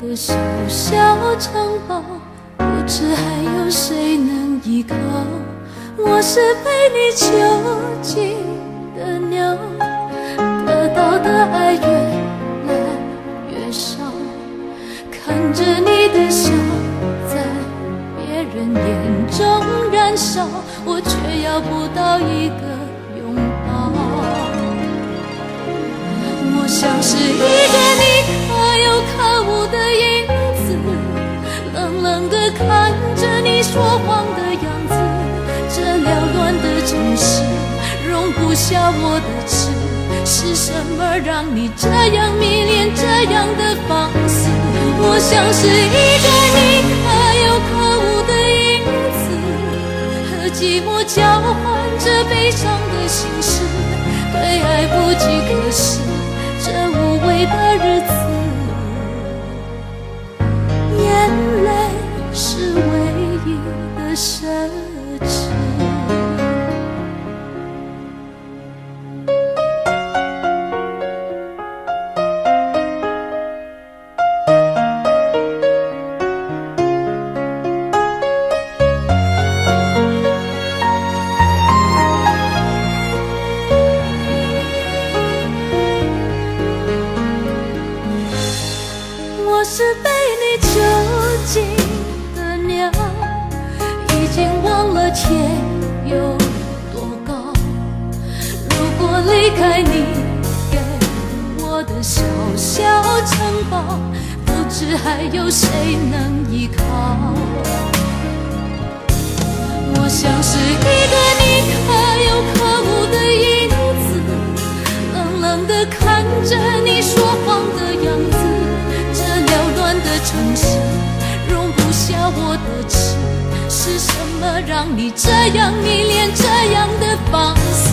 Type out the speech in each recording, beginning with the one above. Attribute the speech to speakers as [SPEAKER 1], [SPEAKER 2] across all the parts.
[SPEAKER 1] 的小小城堡，不知还有谁能依靠。我是被你囚禁的鸟，得到的爱越来越少，看着你的笑在别人眼中燃烧，我却要不到一个拥抱。我像是一个你可有可无的影子，冷冷地看着你说谎的样子。这缭乱的城市容不下我的痴，是什么让你这样迷恋，这样的放肆？我像是一个你可有可无的影子，和寂寞交换着悲伤的心事，对爱不计可施，这无味的日子，眼泪是唯一的奢侈。我是被你囚禁的鸟，已经忘了天有多高。如果离开你给我的小小城堡，不知还有谁能依靠。我像是一个你可有可无的影子，冷冷地看着你说谎的样子。缭乱的城市容不下我的痴，是什么让你这样迷恋，这样的放肆？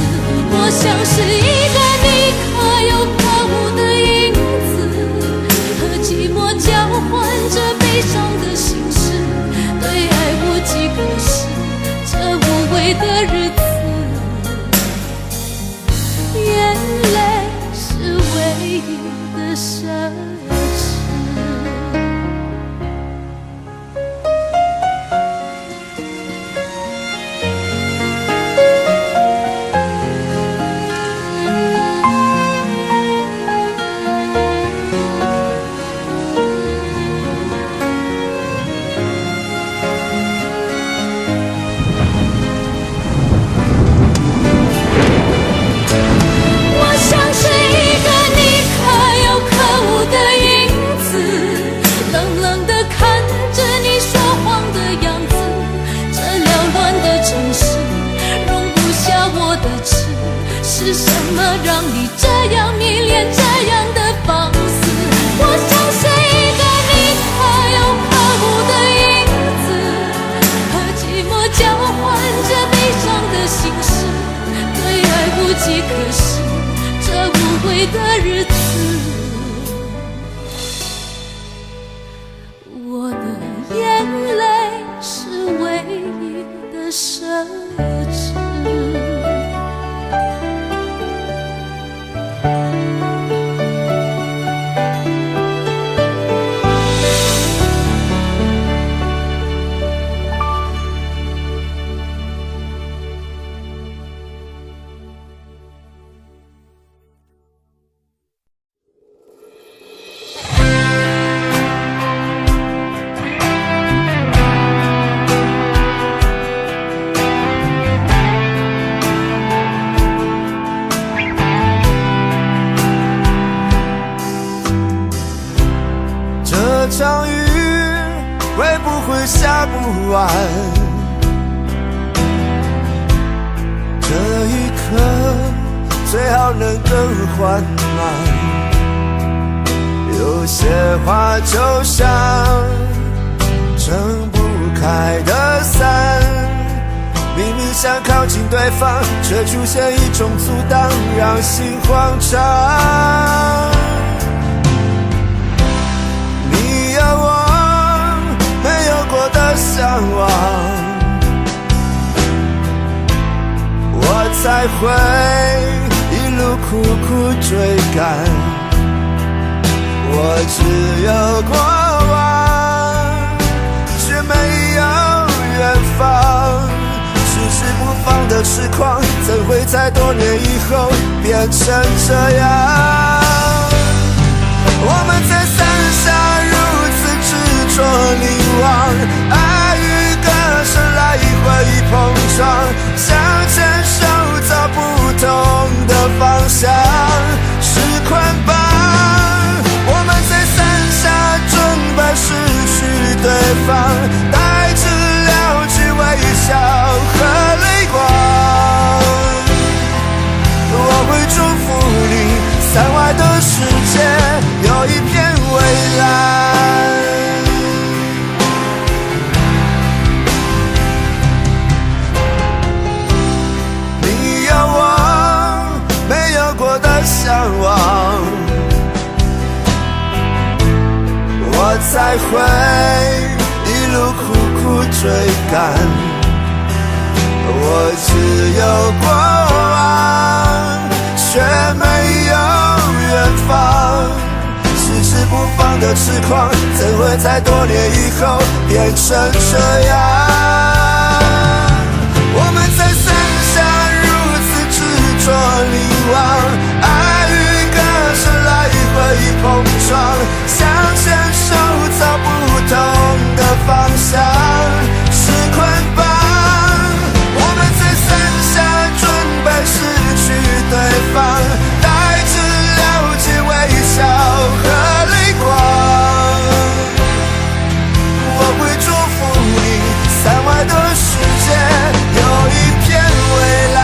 [SPEAKER 1] 我像是一个你可有可无的影子，和寂寞交换着悲伤的心事，对爱无计可施，这无味的日子，眼泪是唯一的奢侈。是什么让你这样迷恋，这样的放肆？我像是一个你可有可无的影子，和寂寞交换着悲伤的心事，对爱无计可施，这无味的日子，我的眼泪是唯一的奢侈。
[SPEAKER 2] 这场雨会不会下不完？这一刻最好能更缓慢。有些话就像撑不开的伞，明明想靠近对方，却出现一种阻挡，让心慌张。向往，我才会一路苦苦追赶。我只有过放的痴狂，怎会在多年以后变成这样？我们在伞下如此执着凝望，爱与歌声来回碰撞，想牵手走不同的方向，是捆绑。我们在伞下准备失去对方，带着了解微笑和泪光。我会祝福你，伞外的世界有一片蔚蓝。你有我没有过的向往，我才会一路苦苦追赶。我只有过往，却没有远方。迟迟不放的痴狂，怎会在多年以后变成这样？我们在伞下如此执着凝望，爱与歌声来回碰撞，想牵手走不同的方向，是捆绑。我们在伞下准备失去对方，带着了解微笑和泪光。我会祝福你，伞外的世界有一片蔚蓝。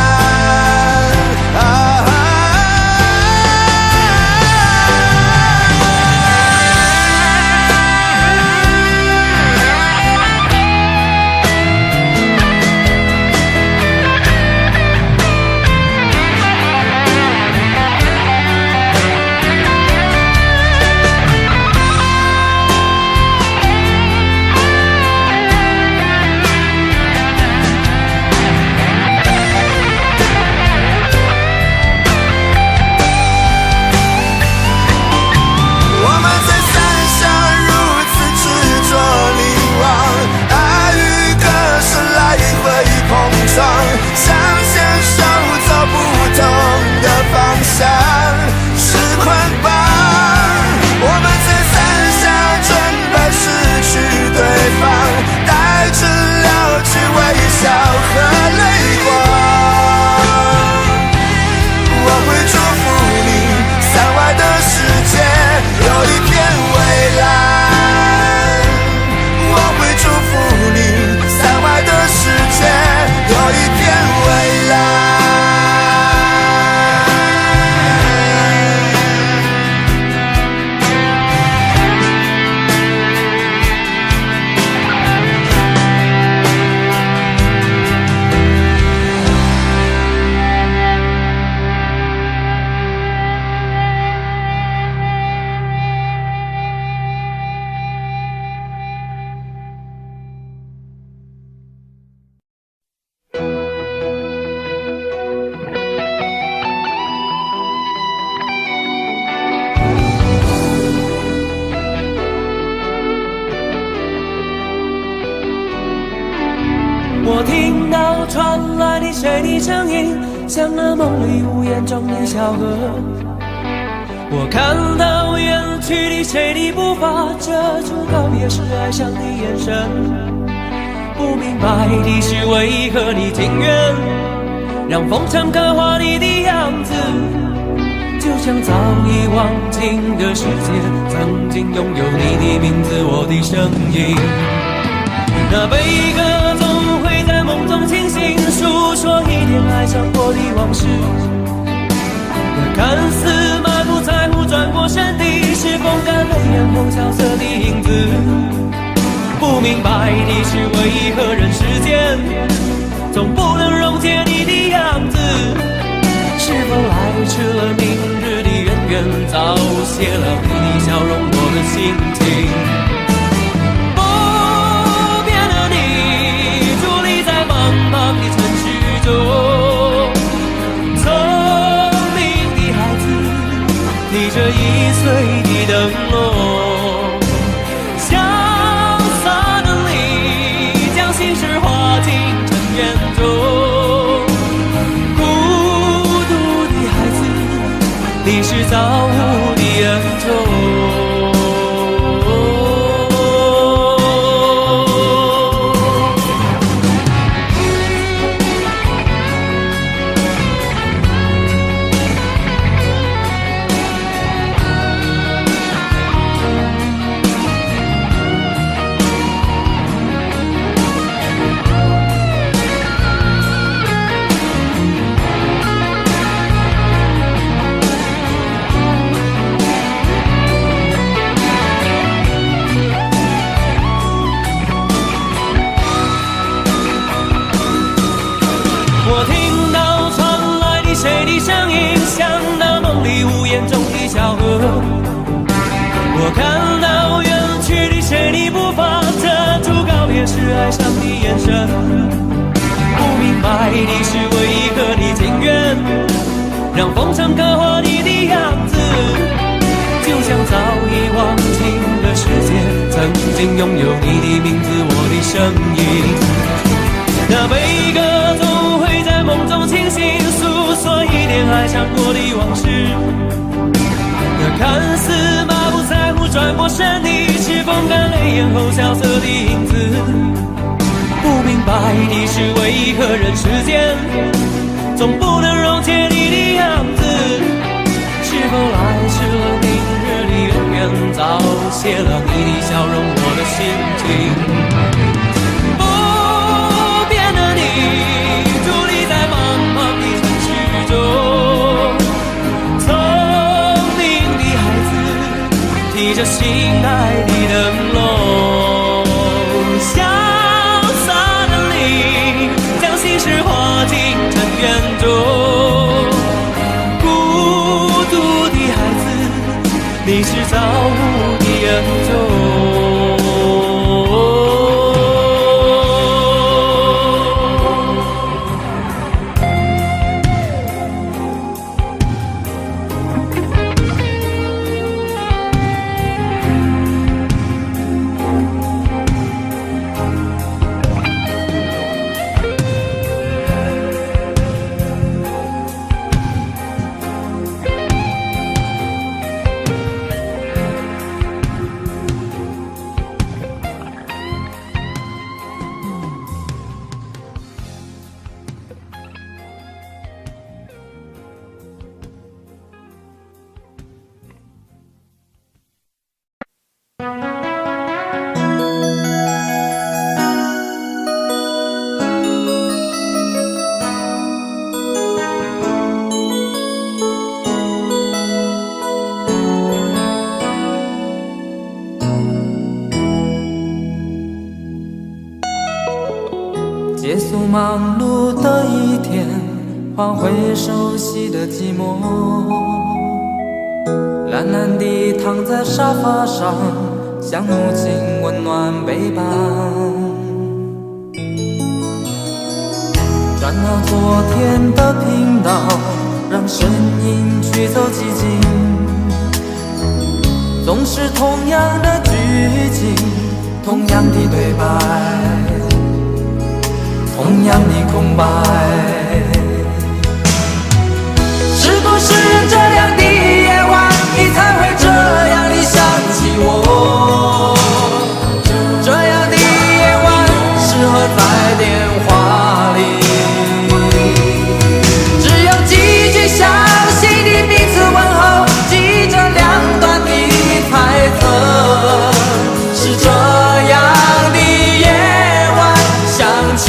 [SPEAKER 2] 想牵手走不同的方向，是捆绑。我们在伞下准备失去对方，带着了解微笑和泪光。我会祝福你，伞外的世界有一片蔚蓝。我会祝福你，伞外的世界有一片蔚蓝。
[SPEAKER 3] 我听到传来的谁的声音，像那梦里无言中的小河。我看到远去的谁的步伐，遮住告别时哀伤的眼神。不明白的是为何你情愿让风尘刻画你的样子，就像早已忘情的世界曾经拥有你的名字，我的声音。那悲歌总会在梦中清醒，诉说一点爱上过的往事。那看似满不在乎转过身的，是风干泪眼后萧瑟的影子。不明白的是为何人世间总不能溶解你的样子，是否来迟了明日的渊源，早谢了你的笑容我的心情。的城市中，聪明的孩子提着1岁的灯笼，潇洒的你将心事化进尘缘中。造物的恩宠。我听到传来的谁的声音，像那梦里屋檐中的小河。我看到远去的谁的步伐，遮住告别时哀伤的眼神。不明白的是为何你情愿让风尘刻画你的样子，就像早已忘情的世界，曾经拥有你的名字，我的声音。那悲歌总会在梦中清醒，诉说一点爱上过的往事。那看似马不在乎转过身的，是风干泪眼后萧瑟的影子。不明白的是为何人世间总不能溶解你的样子，是否来迟了明日的远远，早谢了你的笑容，我的心情。伫立在茫茫的城市中，聪明的孩子提着心爱的灯笼，潇洒的你将心事化进尘缘中。孤独的孩子，你是造物的恩宠。
[SPEAKER 4] 结束忙碌的一天，换回熟悉的寂寞，懒懒地躺在沙发上，像母亲温暖背包。转到昨天的频道，让声音驱走寂静，总是同样的剧情，同样的对白，同样的空白。是不是这样的夜晚，你才会这样地想起我？这样的夜晚适合在电话里，只有几句详细的彼此问候，记着两端的猜测。是这样的夜晚想起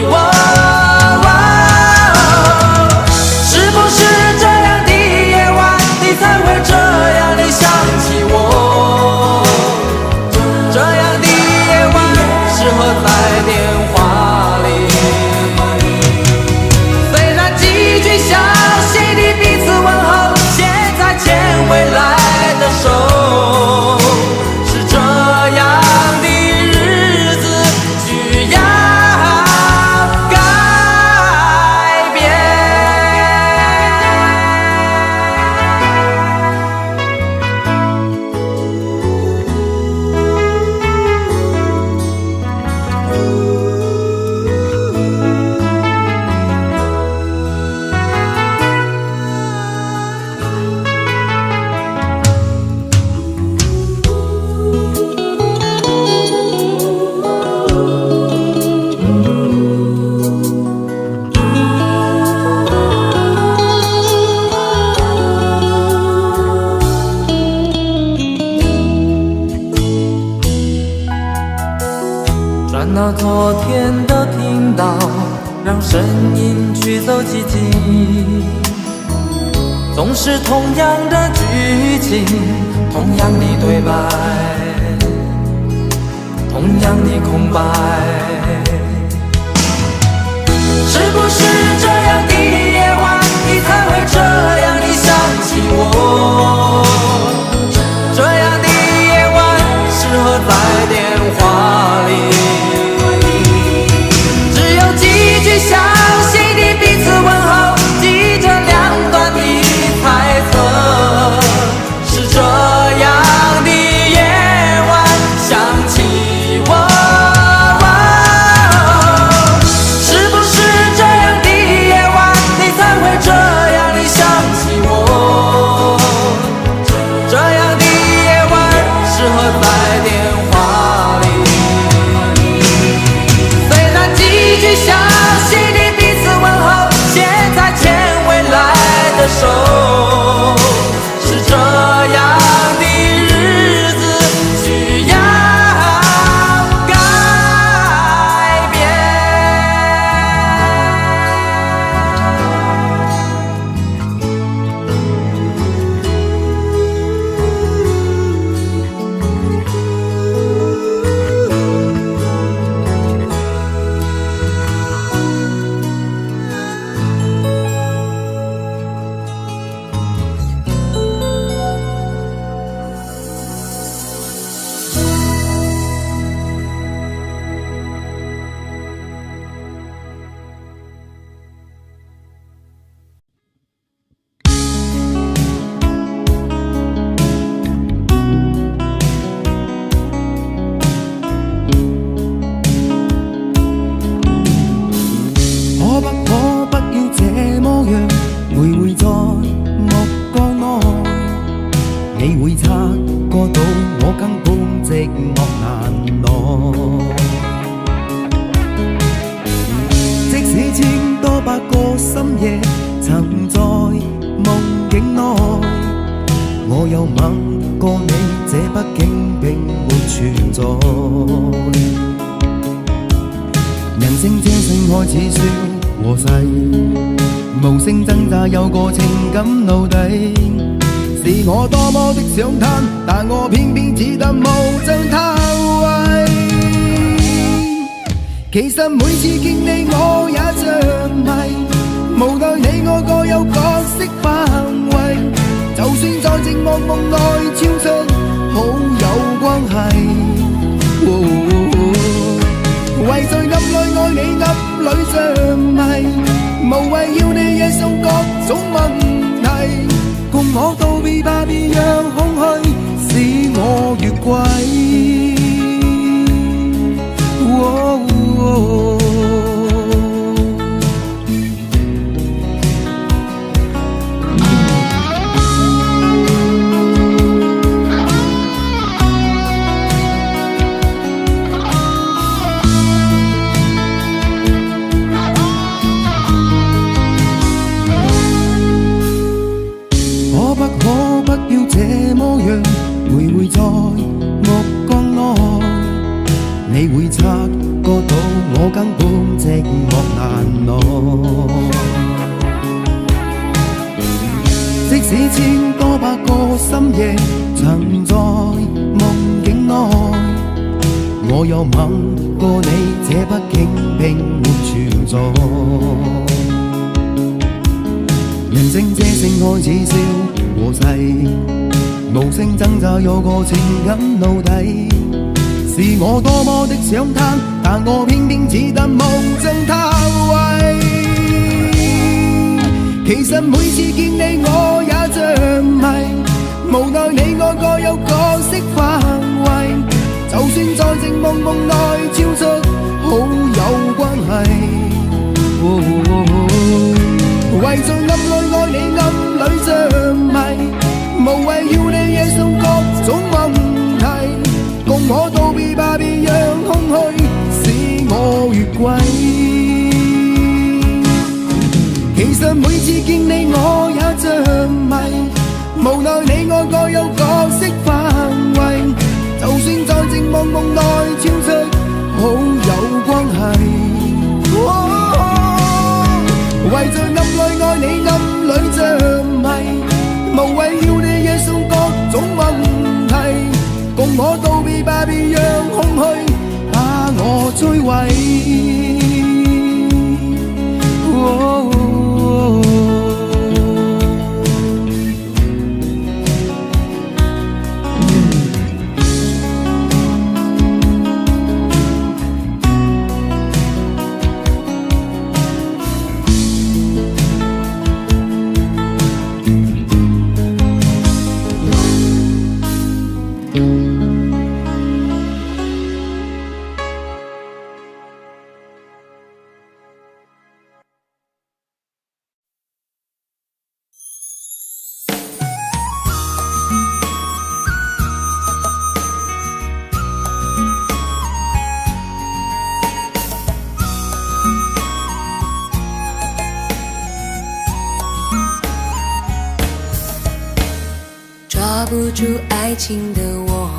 [SPEAKER 4] 我。是不是这样的夜晚，到昨天都听到，让声音驱走寂静。总是同样的剧情，同样的对白，同样的空白。是不是这样的夜晚，你才会这样的想起我？这样的夜晚适合在电话里，只有几句详细的彼此问候，记着两端的猜测。是这样的夜晚想起我。
[SPEAKER 2] 但我偏偏只得無盡偷慰。其實每次見你我也着迷，無奈你我各有角色範圍，就算在寂寞夢內超出好友關係。為在暗裏愛你暗裏着迷，無謂要你惹上各種問題，共我道別吧，別讓空虛使我越軌。可不要這麼樣徘徊在目光內，你會察覺到我根本寂寞難耐。即使千多百個深夜曾在夢境內，我有吻過你，這畢竟並沒存在。人聲這聲開始笑和逝，無聲掙扎有個情感奴隸，是我多麼的想貪，但我偏偏只得無盡偷慰。其實每次見你我也着迷，無奈你我各有角色範圍，就算在寂寞夢內超出好友關係。為在暗裏愛你暗裏着迷，無謂要你惹上各種問題，共我道別吧，別讓空虛使我越軌。其實每次見你我也着迷，無奈你我各有角色範圍，就算在寂寞夢內超出好友
[SPEAKER 5] 你暗里着迷，无谓要你惹上各种问题，共我道别吧，别让空虚把我摧毁。
[SPEAKER 1] 抓不住爱情的我，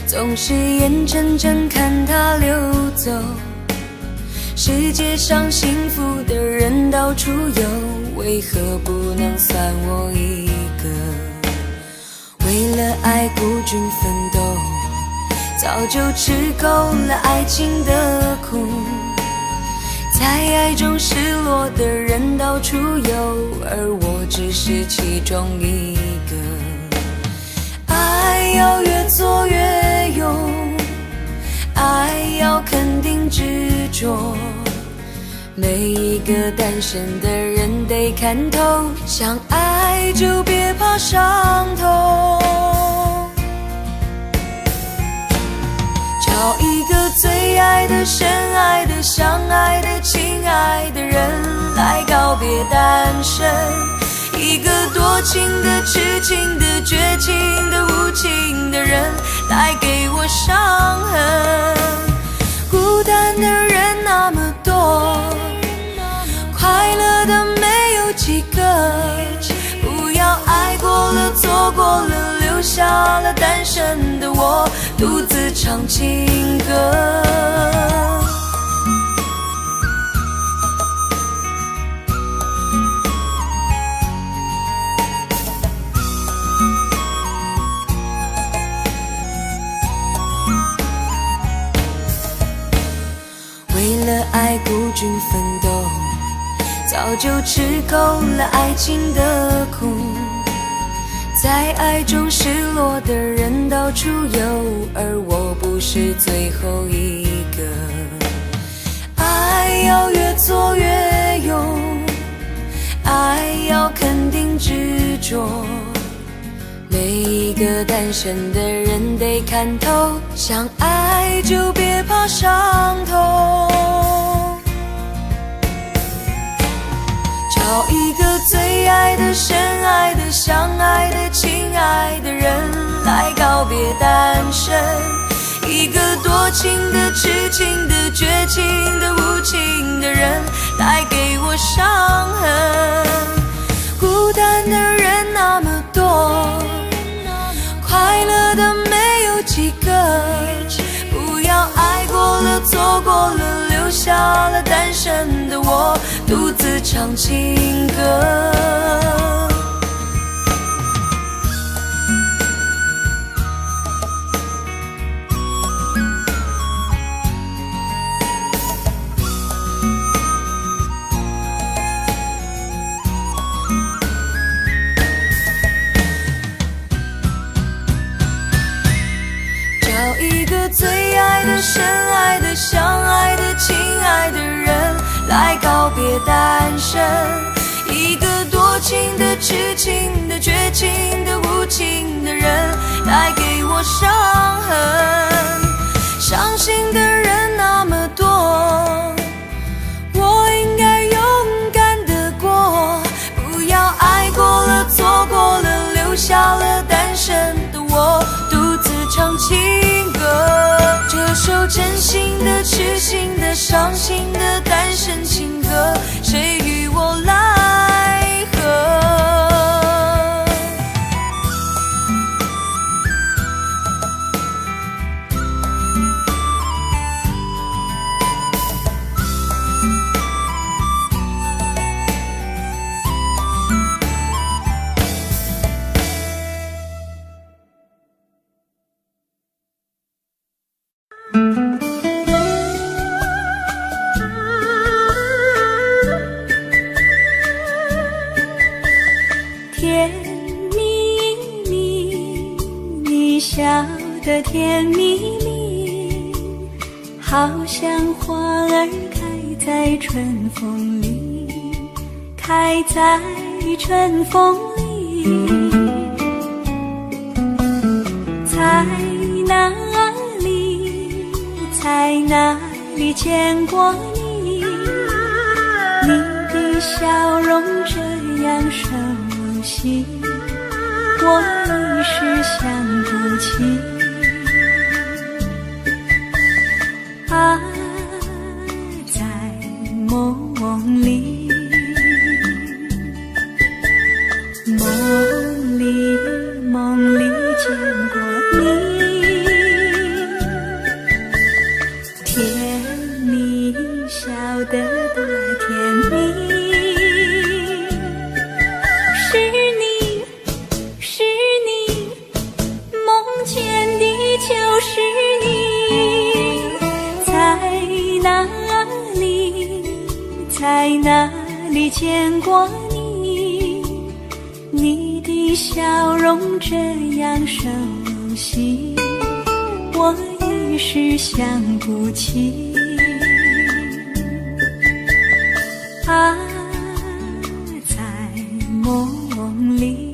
[SPEAKER 1] 总是眼睁睁看它流走。世界上幸福的人到处有，为何不能算我一个？为了爱孤军奋斗，早就吃够了爱情的苦。在爱中失落的人到处有，而我只是其中一个。爱要越做越勇，爱要肯定执着，每一个单身的人得看透，想爱就别怕伤痛。找一个最爱的、深爱的、相爱的、亲爱的人来告别单身，一个多情的、痴情的、绝情的、无情的人带给我伤痕。孤单的人那么多，快乐的没有几个，不要爱过了、错过了，留下了单身的我独自唱情歌。为了爱孤军奋斗，早就吃够了爱情的苦。在爱中失落的人到处有，而我不是最后一个。爱要越做越勇，爱要肯定执着，每一个单身的人得看透，想爱就别怕伤痛。找一个最爱的、深爱的、相爱的、亲爱的人来告别单身，一个多情的、痴情的、绝情的、无情的人带给我伤痕。孤单的人那么多，快乐的没有几个，不要爱过了、错过了，留下了单身的我独自唱情歌。找一个最爱的、深爱的、相爱的、亲爱的人来告别单身，一个多情的、痴情的、绝情的、无情的人带给我伤痕。伤心的人那么多，我应该勇敢地过，不要爱过了、错过了，留下了单身的我独自唱情歌。这首真心的、痴心的、伤心的单身情歌，谁与我来和？笑得甜蜜蜜，好像花儿开在春风里，开在春风里。在哪里，在哪里见过你？你的笑容这样熟悉，我一时想不起。啊，在梦里，梦里见过你，甜蜜笑得多甜蜜。是你，梦见的就是你。在哪里见过你？你的笑容这样熟悉，我一时想不起。啊，在梦里。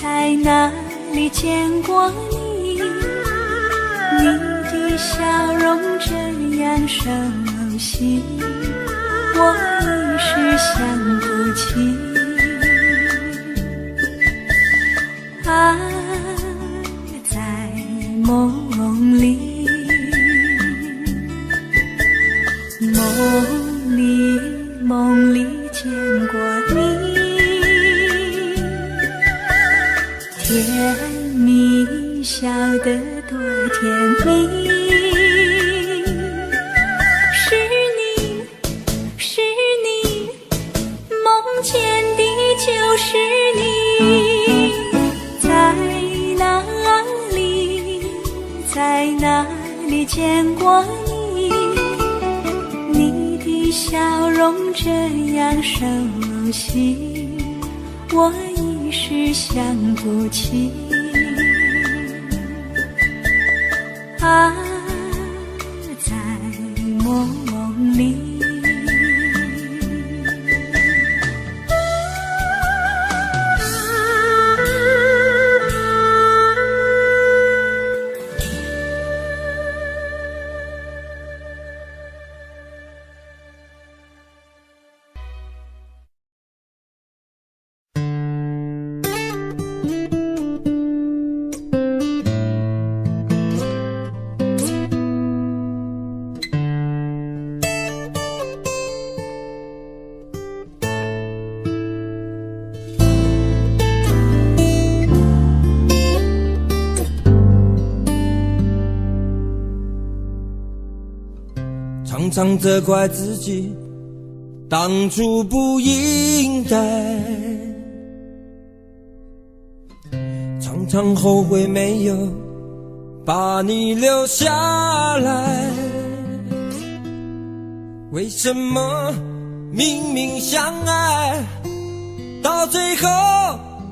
[SPEAKER 1] 在哪里见过你？你的笑容这样熟悉，我一时想不起。啊，在梦里，梦里见过你。甜蜜笑得多甜蜜。是你，梦见的就是你。在哪里见过你？你的笑容这样熟悉，我一时想不起。啊，在梦里。
[SPEAKER 4] 常常责怪自己当初不应该，常常后悔没有把你留下来。为什么明明相爱，到最后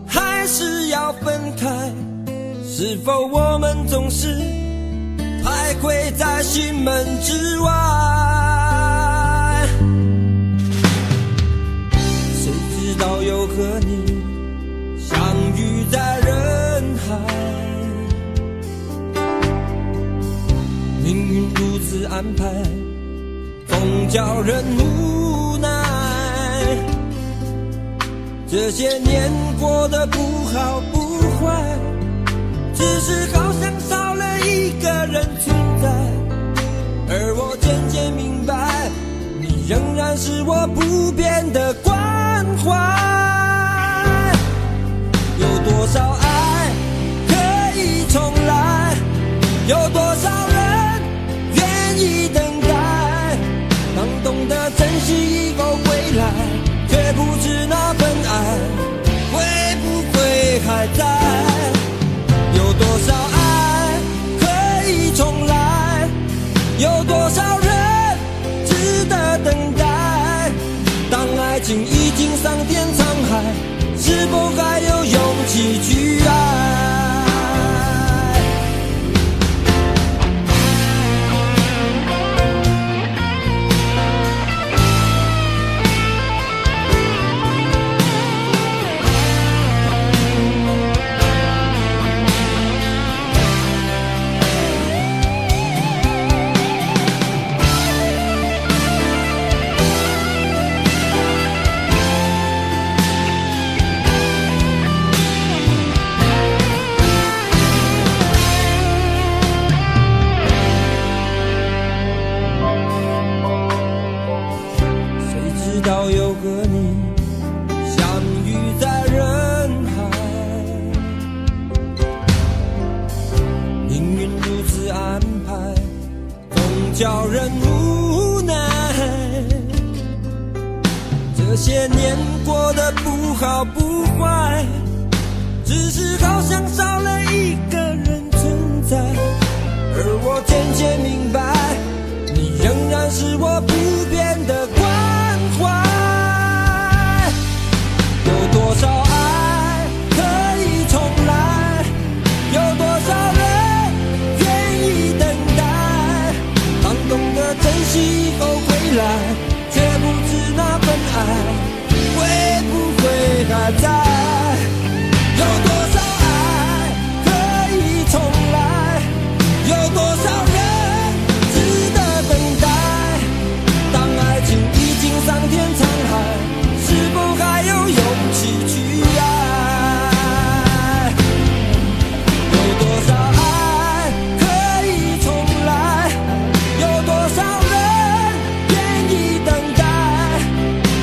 [SPEAKER 4] 还是要分开？是否我们总是徘徊在心门之外？谁知道又和你相遇在人海，命运如此安排，总叫人无奈。这些年过得不好不坏，只是好像少了一个人存在，而我渐渐明白，你仍然是我不变的关怀。有多少爱可以重来，有多少人愿意等待，当多少人值得等待？当爱情已经桑田沧海，是否还有勇气去爱？叫人无奈，这些年过得不好不坏，只是好像少了一个人存在。而我渐渐明白，你仍然是我不变的关怀。有多少爱可以重来？有多少人愿意等待？当懂得珍惜以后回来，却不知那份爱会不会还在？有多少爱可以重来？有多少人值得等待？当爱情已经桑田沧海，是否还有勇气去爱？有多少爱可以重来？有多少人愿意等待？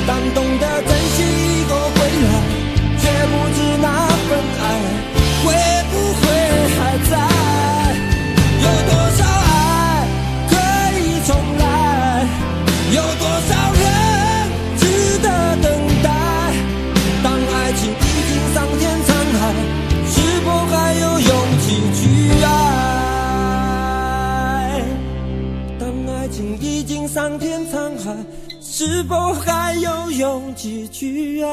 [SPEAKER 4] 当懂得珍惜以后回来，却不知那份爱会不会还在？有多少爱可以重来？有多少人值得等待？当爱情已经桑田沧海，是否还有勇气去爱？当爱情已经桑田沧海，是否还有勇气去爱？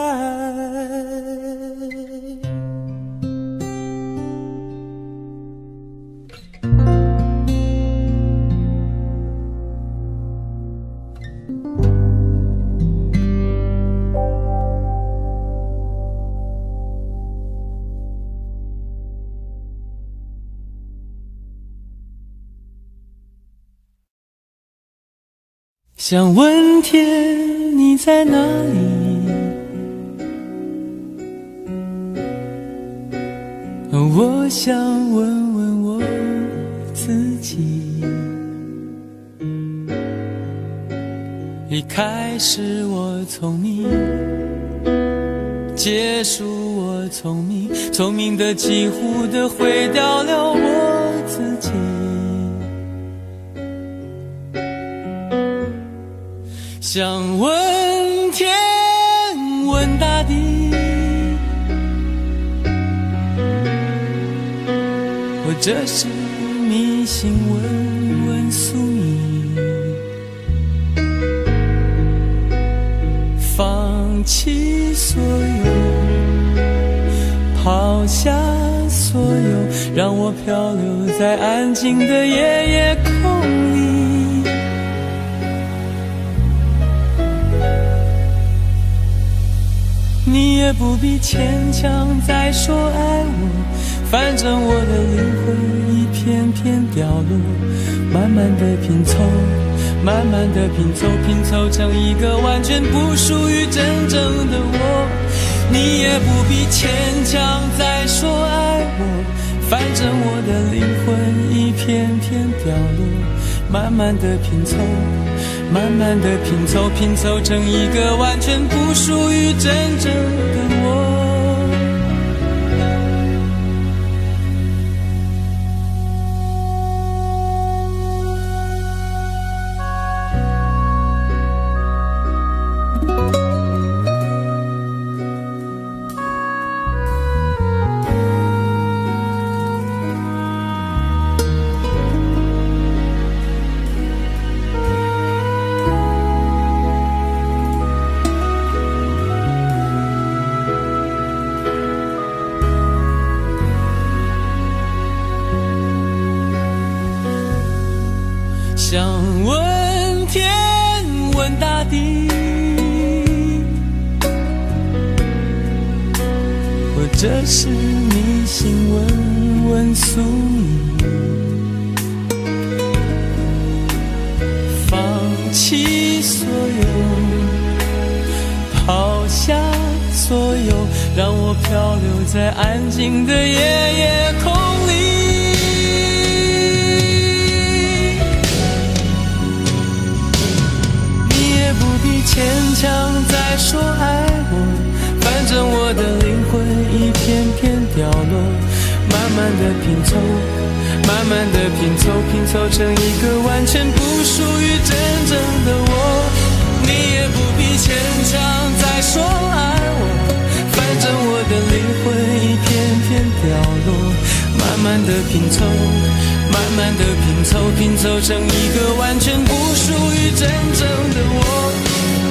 [SPEAKER 3] 想问天你在哪里？我想问问我自己。一开始我聪明，结束我聪明，聪明的几乎的毁掉了我自己。想问天问大地，或者是迷信问问宿命，放弃所有，抛下所有，让我漂流在安静的夜夜空里。你也不必牵强再说爱我，反正我的灵魂一片片掉落，慢慢的拼凑，慢慢的拼凑，拼凑成一个完全不属于真正的我。你也不必牵强再说爱我，反正我的灵魂一片片掉落，慢慢的拼凑，慢慢的拼凑，拼凑成一个完全不属于真正的我。想问天问大地，或者是迷信问问宿命，放弃所有，抛下所有，让我漂流在安静的夜空里。不必牵强再说爱我，反正我的灵魂一片片掉落，慢慢的拼凑，慢慢的拼凑，拼凑成一个完全不属于真正的我。你也不必牵强再说爱我，反正我的灵魂一片片掉落，慢慢的拼凑，慢慢的拼凑，拼凑成一个完全不属于真正的我。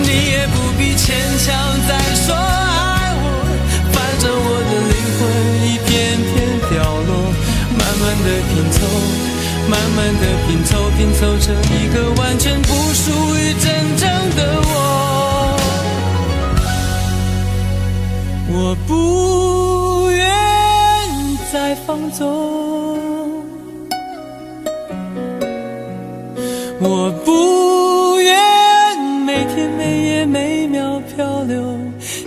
[SPEAKER 3] 你也不必牵强再说爱我，反正我的灵魂一片片掉落，慢慢的拼凑，慢慢的拼凑，拼凑成一个完全不属于真正的我。我不愿再放纵，我不愿每天每夜每秒漂流，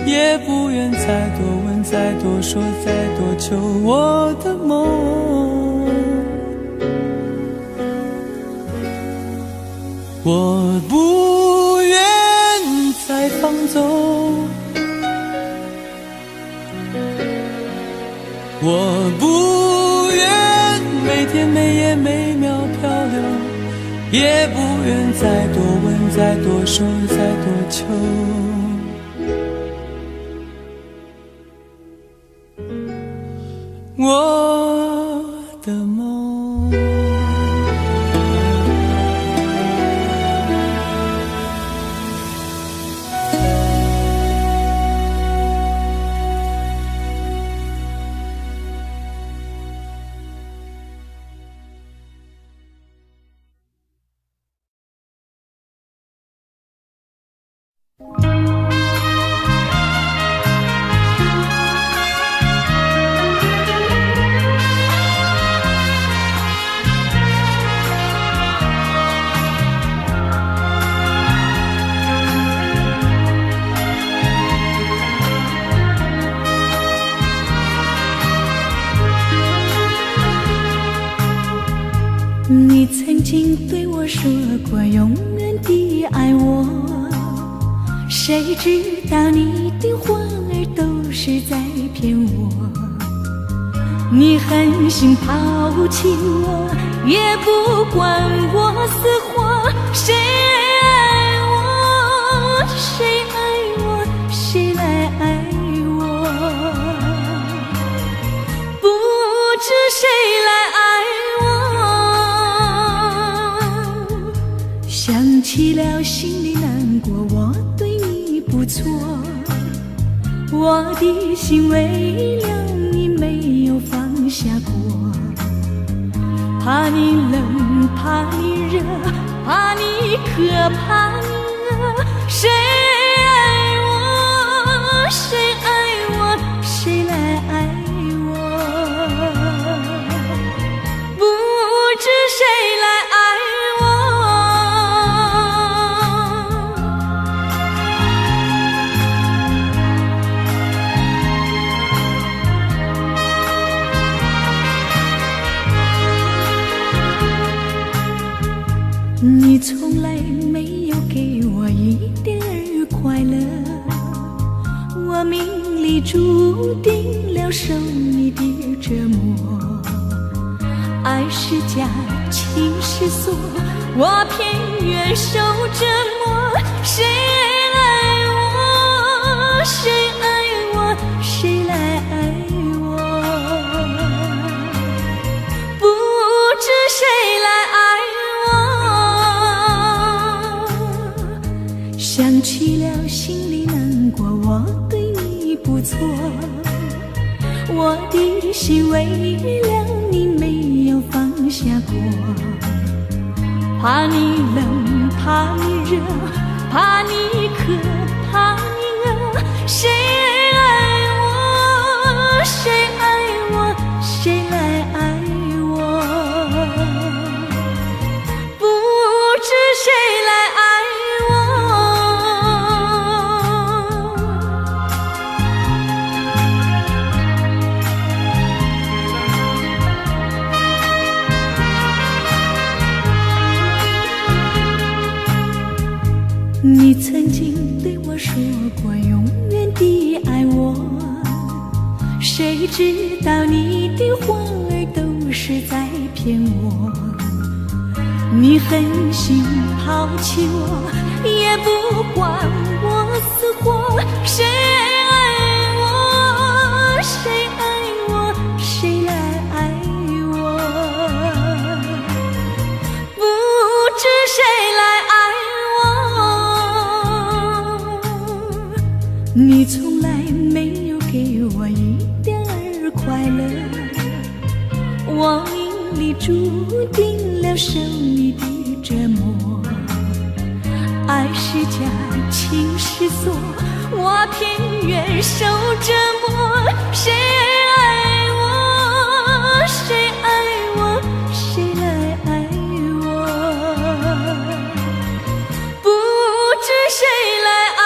[SPEAKER 3] 也不愿再多问再多说再多求我的梦。我不愿再放纵，我不愿每天每夜每秒漂流，也不愿再多问再多说再多求。我的梦。
[SPEAKER 1] 你曾经对我说过永远的爱我，谁知道你的话儿都是在骗我。你狠心抛弃我，也不管我死活。谁爱我，谁爱我，谁来爱我？不知谁来爱我，想起了心里难过，我对你不错，我的心为了你没有放下过，怕你冷，怕你热，怕你渴，怕你饿。谁爱我，谁爱我，谁来爱我？不知谁来爱你从来没有给我一点儿快乐，我命里注定了受你的折磨。爱是假，情是锁，我偏愿受折磨。谁爱我，谁爱我，谁来爱我？不知谁来爱我，想起了心里难过，我对你不错，我的心为了你没有放下过，怕你冷，怕你热，怕你渴，怕你饿。谁爱我，谁爱我，谁来爱我？不知谁来爱你曾经对我说过永远地爱我，谁知道你的话儿都是在骗我。你狠心抛弃我，也不管我死活。谁爱我，谁爱我，谁来爱我？不知谁来爱我。你从来没有给我一点儿快乐，我命里注定了受你的折磨。爱是假，情是错，我偏愿受折磨。谁爱我，谁爱我，谁来爱我？不知谁来爱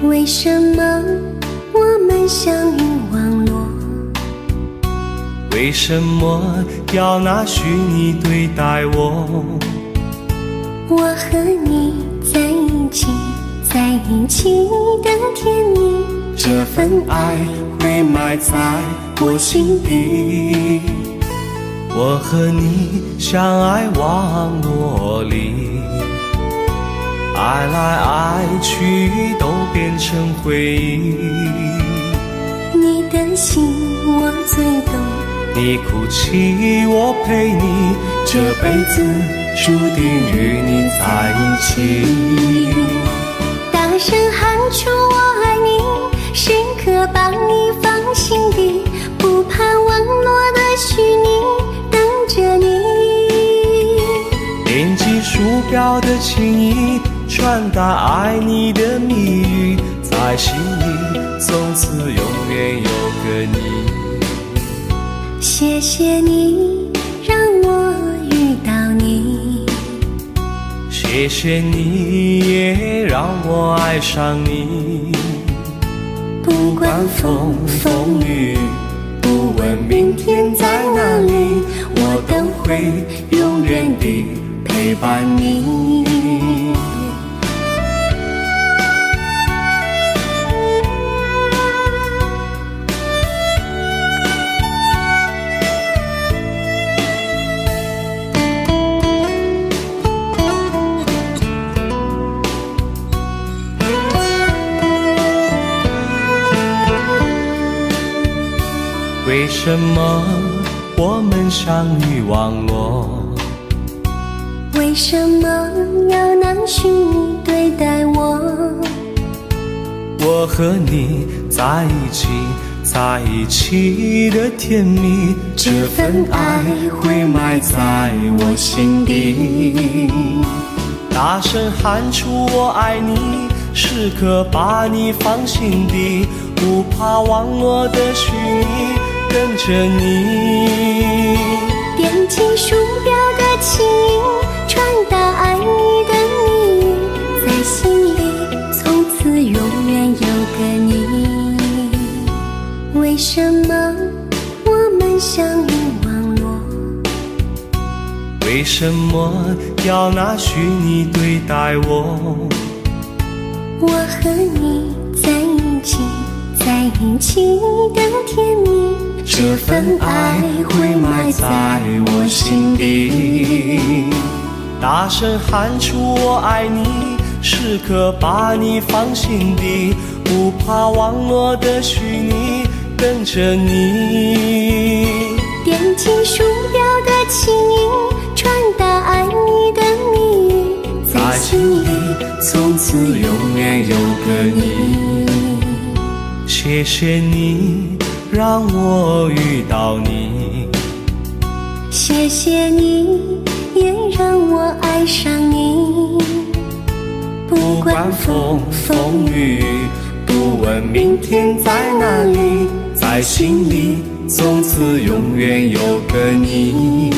[SPEAKER 6] 为什么我们相遇网络？
[SPEAKER 3] 为什么要拿虚拟对待我？
[SPEAKER 6] 我和你在一起，在一起的甜蜜，
[SPEAKER 3] 这份爱会埋在我心底。我和你相爱网络里，爱来爱去都变成回忆。
[SPEAKER 6] 你的心我最懂，
[SPEAKER 3] 你哭泣我陪你，这辈子注定与你在一起。
[SPEAKER 6] 大声喊出我爱你，时刻把你放心底，不怕网络的虚拟，等着你。
[SPEAKER 3] 点击鼠标的情意，传达爱你的蜜语，在心里从此永远有个你。
[SPEAKER 6] 谢谢你让我遇到你，
[SPEAKER 3] 谢谢你也让我爱上你。
[SPEAKER 6] 不管风风雨，
[SPEAKER 3] 不问明天在哪里，我都会永远地陪伴你。为什么我们相遇网络？
[SPEAKER 6] 为什么要拿虚拟对待我？
[SPEAKER 3] 我和你在一起，在一起的甜蜜，这份爱会埋在我心底。大声喊出我爱你，时刻把你放心底，不怕网络的虚拟，跟着你。
[SPEAKER 6] 点击鼠标的情音，传达爱你的蜜语，在心里从此永远有个你。为什么我们相遇网络？
[SPEAKER 3] 为什么要拿虚拟对待我？
[SPEAKER 6] 我和你在一起，在一起的甜蜜，这份爱会埋在我心底。
[SPEAKER 3] 大声喊出我爱你，时刻把你放心底，不怕网络的虚拟，等着你。
[SPEAKER 6] 点击鼠标的轻音，传达爱你的蜜语，在心里从此永远有个你。
[SPEAKER 3] 谢谢你让我遇到你，
[SPEAKER 6] 谢谢你也让我爱上你。
[SPEAKER 3] 不管风风雨雨，不问明天在哪里，在心里从此永远有个你。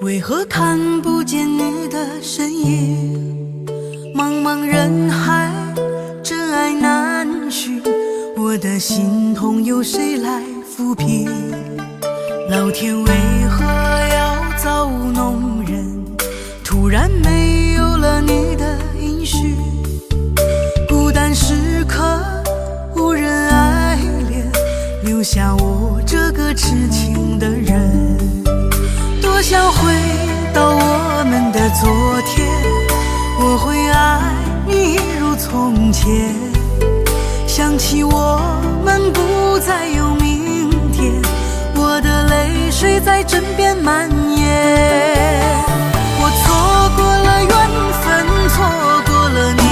[SPEAKER 7] 为何看不见你的身影？茫茫人海，真爱难寻，我的心痛有谁来抚平？老天为何要造物弄人？突然没有了你的音讯，孤单时刻无人爱怜，留下我这个痴情的人。多想回到我们的昨天，我会爱你如从前。想起我们不再有明天，我的泪水在枕边蔓延。我错过了缘分，错过了你，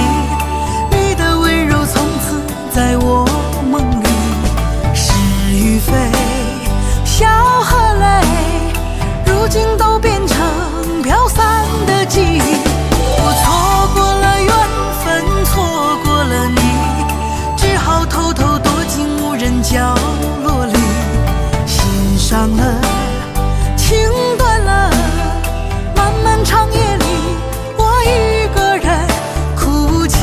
[SPEAKER 7] 你的温柔从此在我梦里。是与非，笑和泪，如今都变成飘散的记忆。我错过了缘分，错过了你，只好偷偷躲进无人角落里。心伤了，情断了，漫漫长夜里，我一个人哭泣。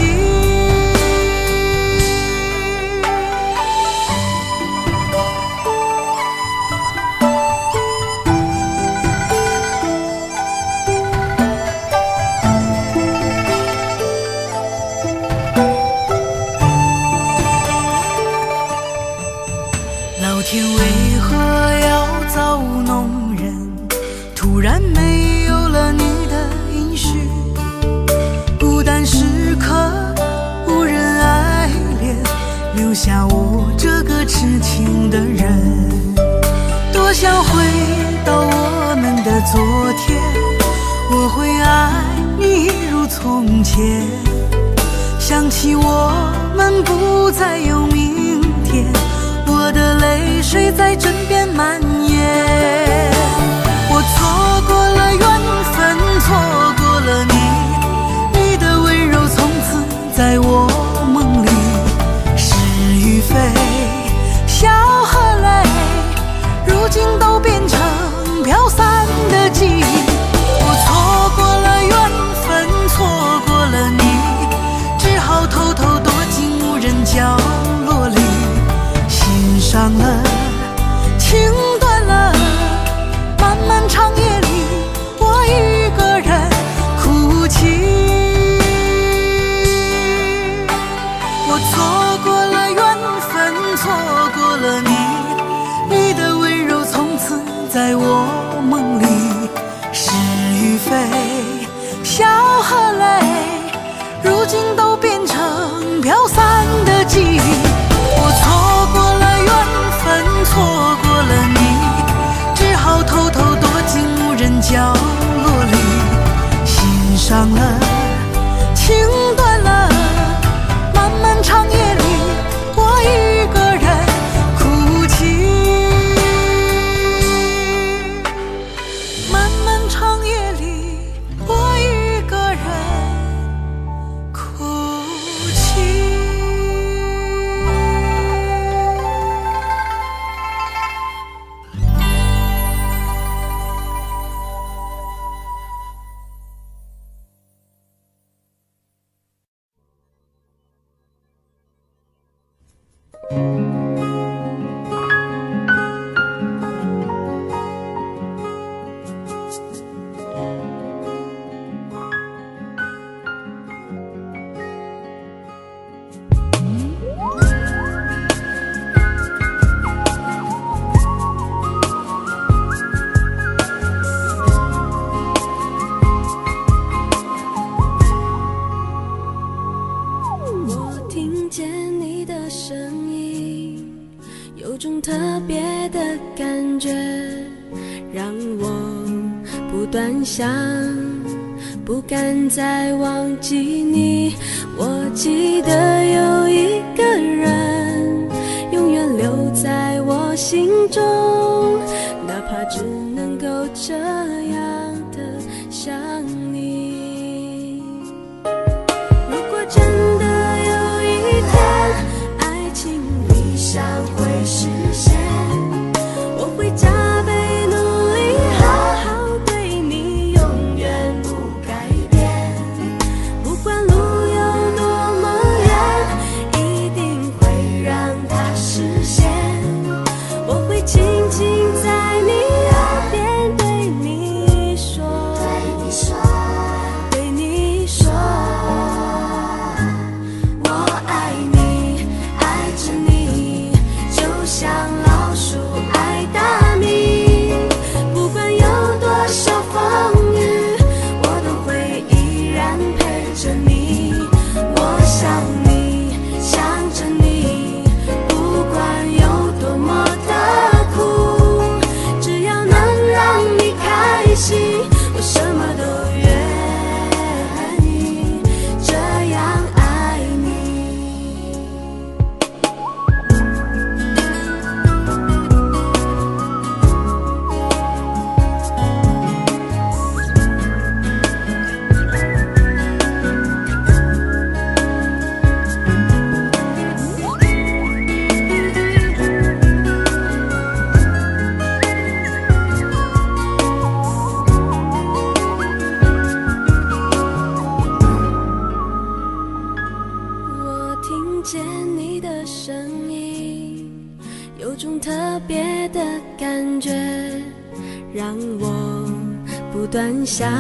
[SPEAKER 7] 老天为何要造物弄人？突然没有了你的音讯，孤单时刻无人爱怜，留下我这个痴情的人。多想回到我们的昨天，我会爱你如从前。想起我们不再有明天，我的泪水在枕边蔓延。我错过了缘分，错过了你，你的温柔从此在我梦里。是与非，笑和泪，如今都变成飘散的记忆。我错过了缘分，错过了你，只好偷偷躲进无人角落里。心伤了，情断了，漫漫长夜里，我一个人哭泣。我错过了缘分，错过了你，你的温柔从此在我梦里。是笑和泪，如今都变成飘散的记忆。我错过了缘分，错过了你，只好偷偷躲进无人角落里，心伤了，情断了，漫漫长夜里，我一个人哭泣。漫漫长夜里，我一个人哭泣。
[SPEAKER 1] 我听见你的声音，有种特别的感觉，让我不断想，不敢再忘记你。我记得有一个人，永远留在我心中，哪怕只能够这样的想你。如果真的有一天，爱情理想会实现，我会加倍努力，好好对你，永远不改变。不管路有多么远，一定会让它实现。我会轻轻在你耳边对你说，对你说，我爱你，爱着你，就像老鼠爱大米。不管有多少风雨，我都会依然陪着你。我想你，想着你，不管有多么的苦，只要能让你开心，我什么都愿意，这样爱你。我听见你的声音，有种特别的感觉，让我不断想，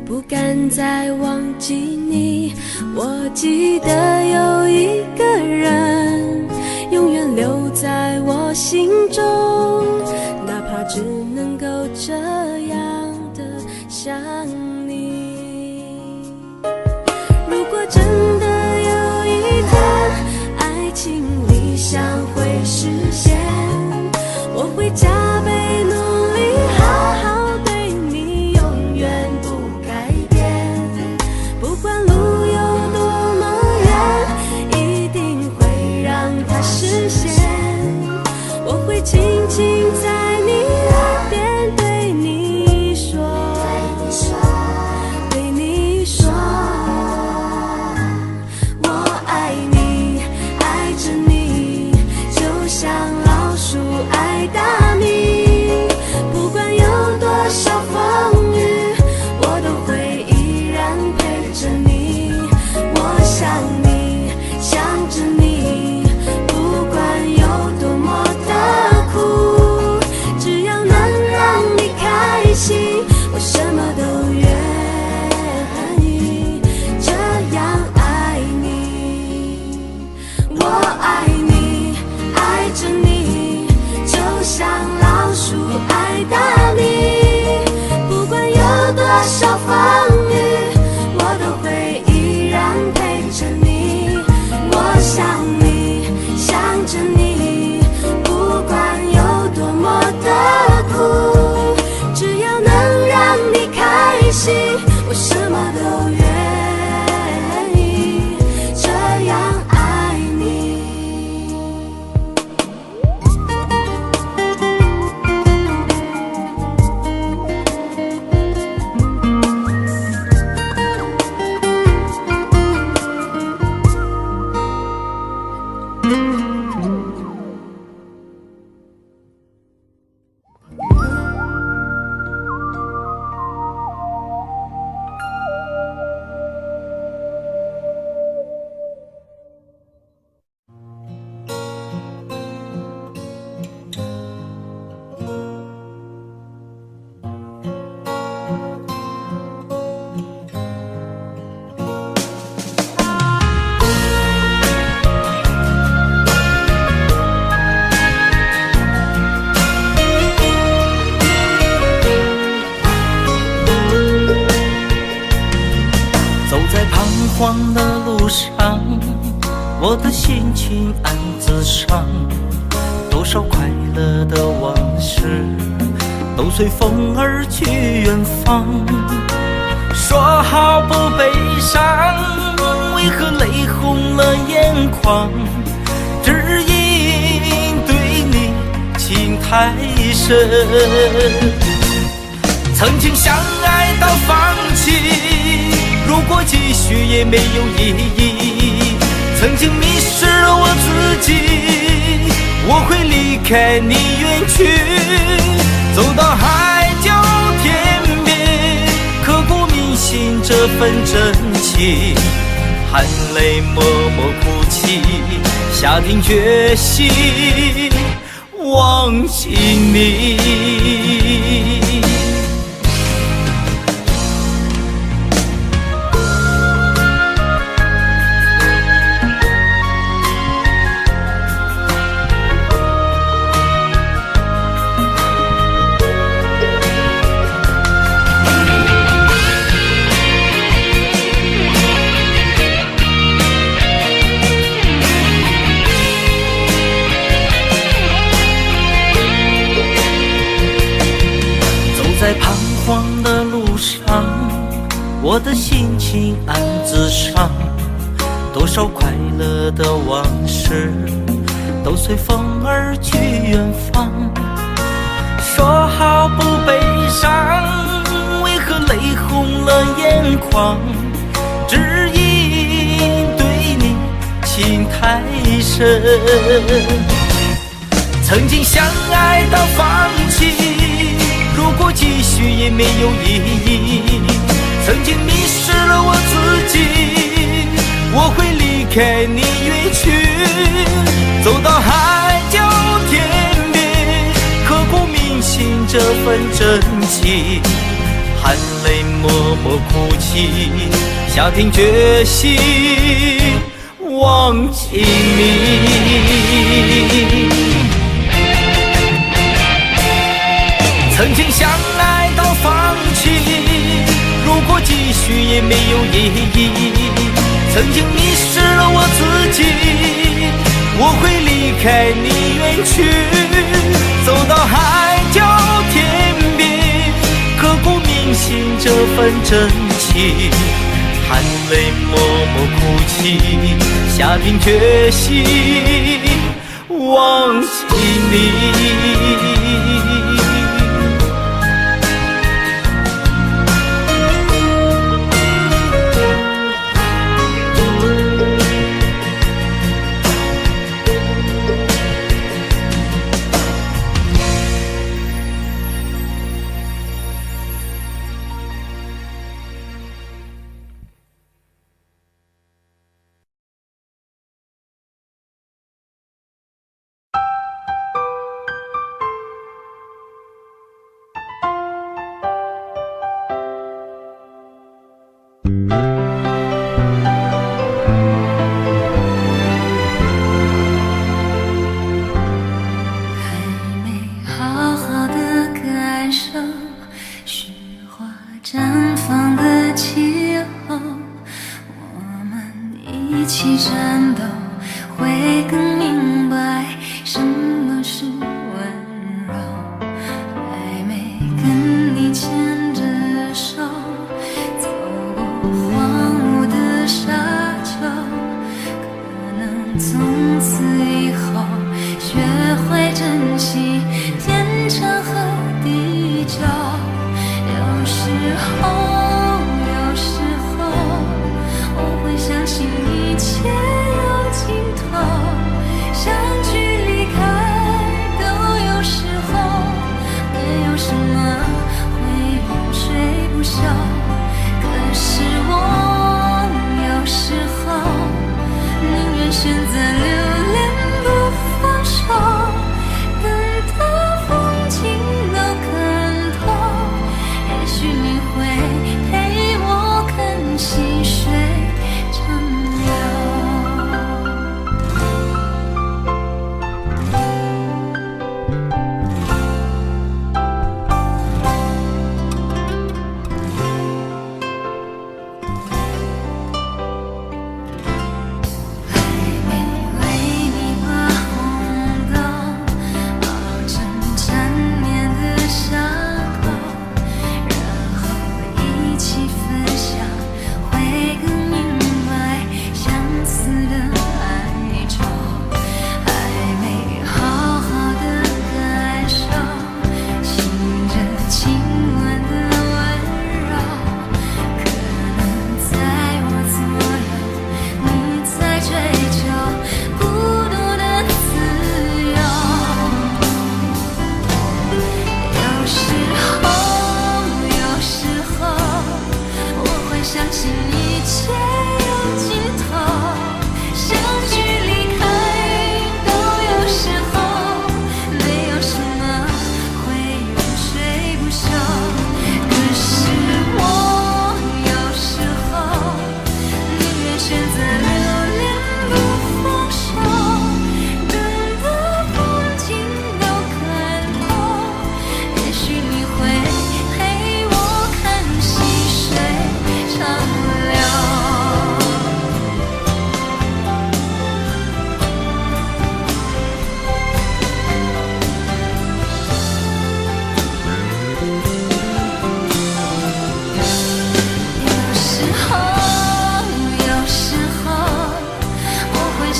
[SPEAKER 1] 不敢再忘记你。我记得有一个人，永远留在我心中，哪怕只能够这样的想你。如果真的有一天，爱情理想会实现，我会加倍努力，好好对你，永远不改变。不管路有多么远，一定会让它实现。我会轻轻在你耳边对你说，
[SPEAKER 4] 上，我的心情暗自伤，多少快乐的往事都随风而去远方。说好不悲伤，为何泪红了眼眶？只因对你情太深，曾经相爱到放弃，如果继续也没有意义。曾经迷失了我自己，我会离开你远去，走到海角天边，刻骨铭心这份真情，含泪默默哭泣，下定决心忘记你。在彷徨的路上，我的心情暗自伤，多少快乐的往事都随风而去远方。说好不悲伤，为何泪红了眼眶？只因对你情太深，曾经相爱到放弃，如果继续也没有意义。曾经迷失了我自己，我会离开你远去，走到海角天边，刻骨铭心这份真情，含泪默默哭泣，下定决心忘记你。曾经相爱到放弃，如果继续也没有意义。曾经迷失了我自己，我会离开你远去，走到海角天边，刻骨铭心这份真情，含泪默默哭泣，下定决心忘记你。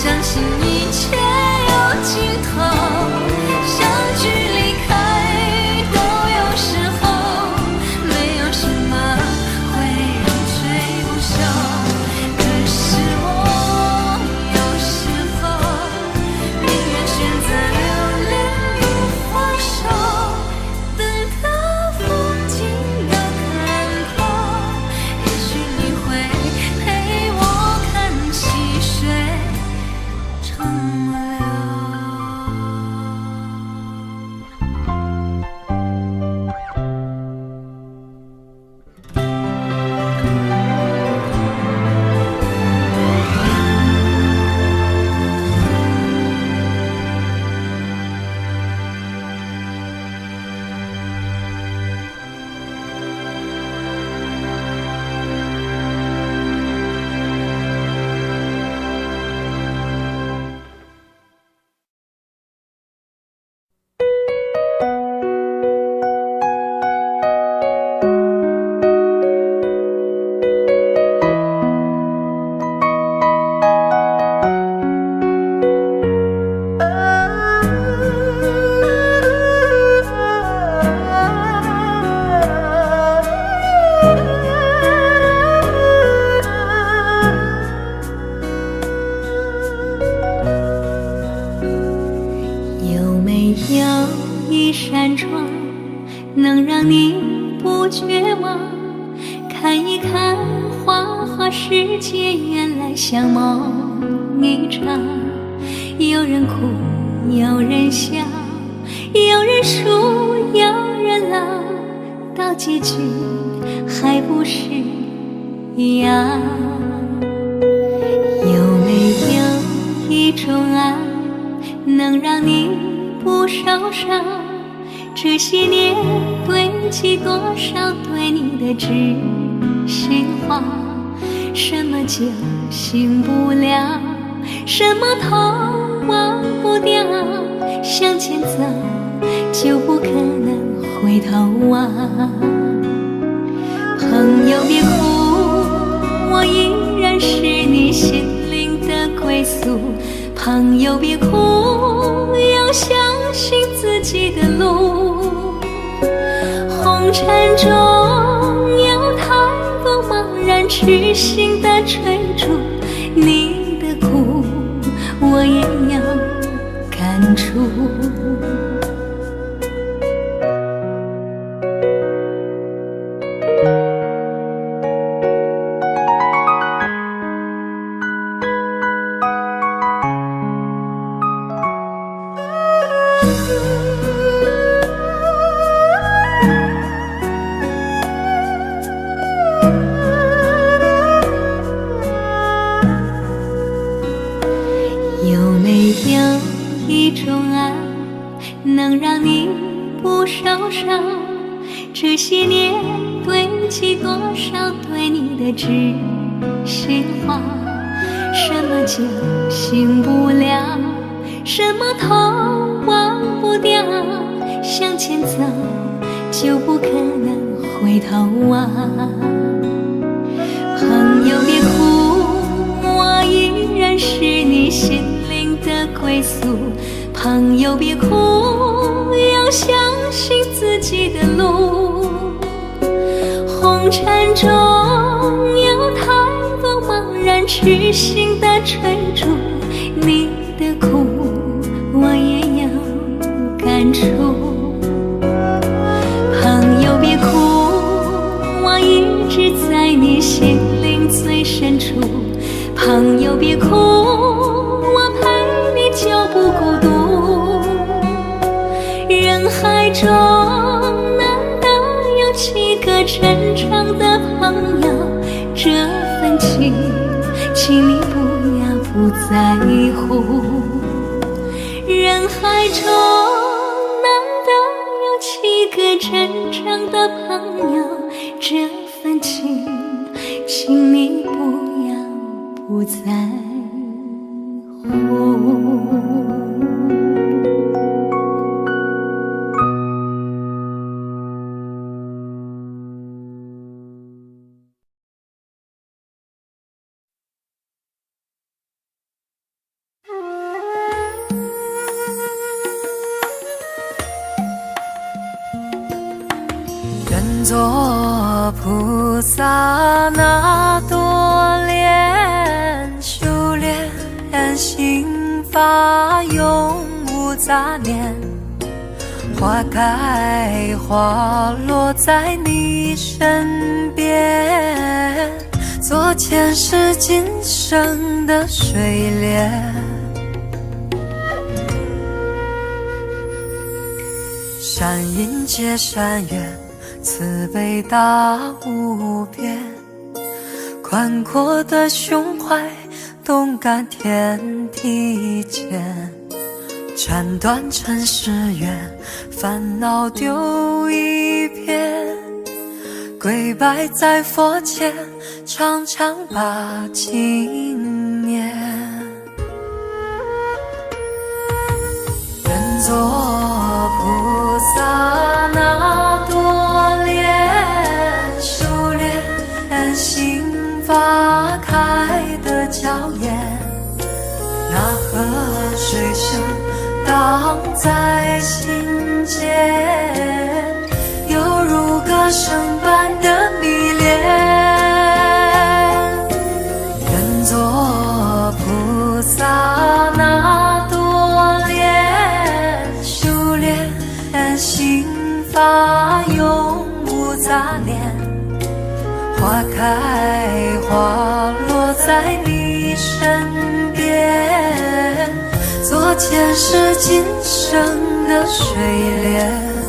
[SPEAKER 1] 相信一切有尽头，相聚离开都有时候，没有什么会永垂不朽。可是我有时候宁愿选择留恋不放手，等到风景都看透，也许你会陪我看细水长流。
[SPEAKER 6] 有没有一扇窗，能让你不绝望？看一看花花世界，原来像梦一场。有人哭，有人笑，有人输，有人老，到结局还不是一样。有没有一种爱，能让你不受伤？这些年堆积多少对你的知心话？什么酒醒不了，什么痛忘不掉，向前走就不可能回头望。朋友别哭，我依然是你心灵的归宿。朋友别哭，要相信自己的路。红尘中有太多茫然痴心的追逐，你的苦我也有感触。有没有一种爱，能让你不受伤？这些年堆积多少对你的知心话？什么酒醒不了，什么痛忘不掉，向前走就不可能回头望。朋友别哭，我依然是你心灵的归宿。朋友别哭，要相信自己的路。红尘中有太多茫然痴心的追逐，你的苦我也有感触。朋友别哭，我一直在你心灵最深处。朋友别哭，我陪你就不孤独。人海中难得有几个真诚的朋友，这份情请你不要不在乎。人海中难得有几个真诚的朋友，这份情请你不要不在乎。
[SPEAKER 7] 作菩萨那多莲，修炼心法永无杂念，花开花落在你身边，做前世今生的水莲。善因结善缘，慈悲大无边，宽阔的胸怀，动感天地间，斩断尘世缘，烦恼丢一片，跪拜在佛前，常常把经念。愿做菩萨那多莲，修炼心法开的娇艳，那河水声荡在心间，犹如歌声般的迷恋。愿做菩萨那多莲，修炼心法永无杂念，花开花落在你身边，做前世今生的水莲。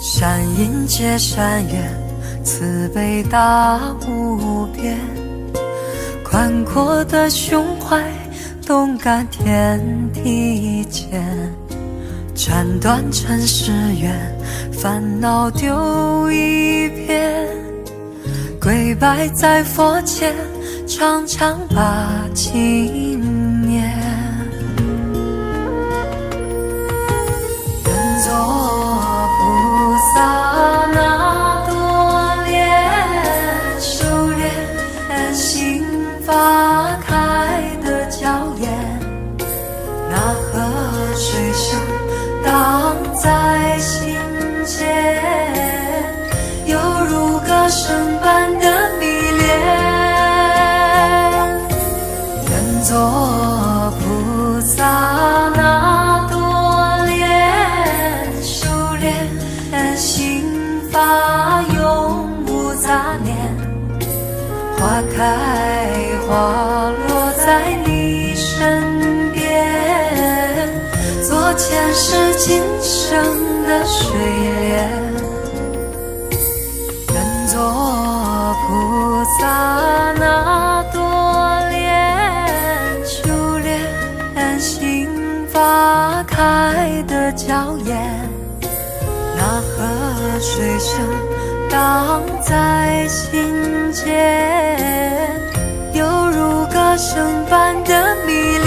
[SPEAKER 7] 善因结善缘，慈悲大无边，宽阔的胸怀，动感天地间，斩断尘世缘，烦恼丢一片，跪拜在佛前，常常把经念。愿做菩萨那多莲，修炼心法开的娇艳，那河水声荡在心间，犹如歌声般的迷恋。愿做菩萨那多莲，修炼心法永无杂念，花开花落在你身边，做前世今生的水莲。愿做菩萨那多莲，修炼心法开的娇艳，那河水声荡在心间，犹如歌声般的迷恋。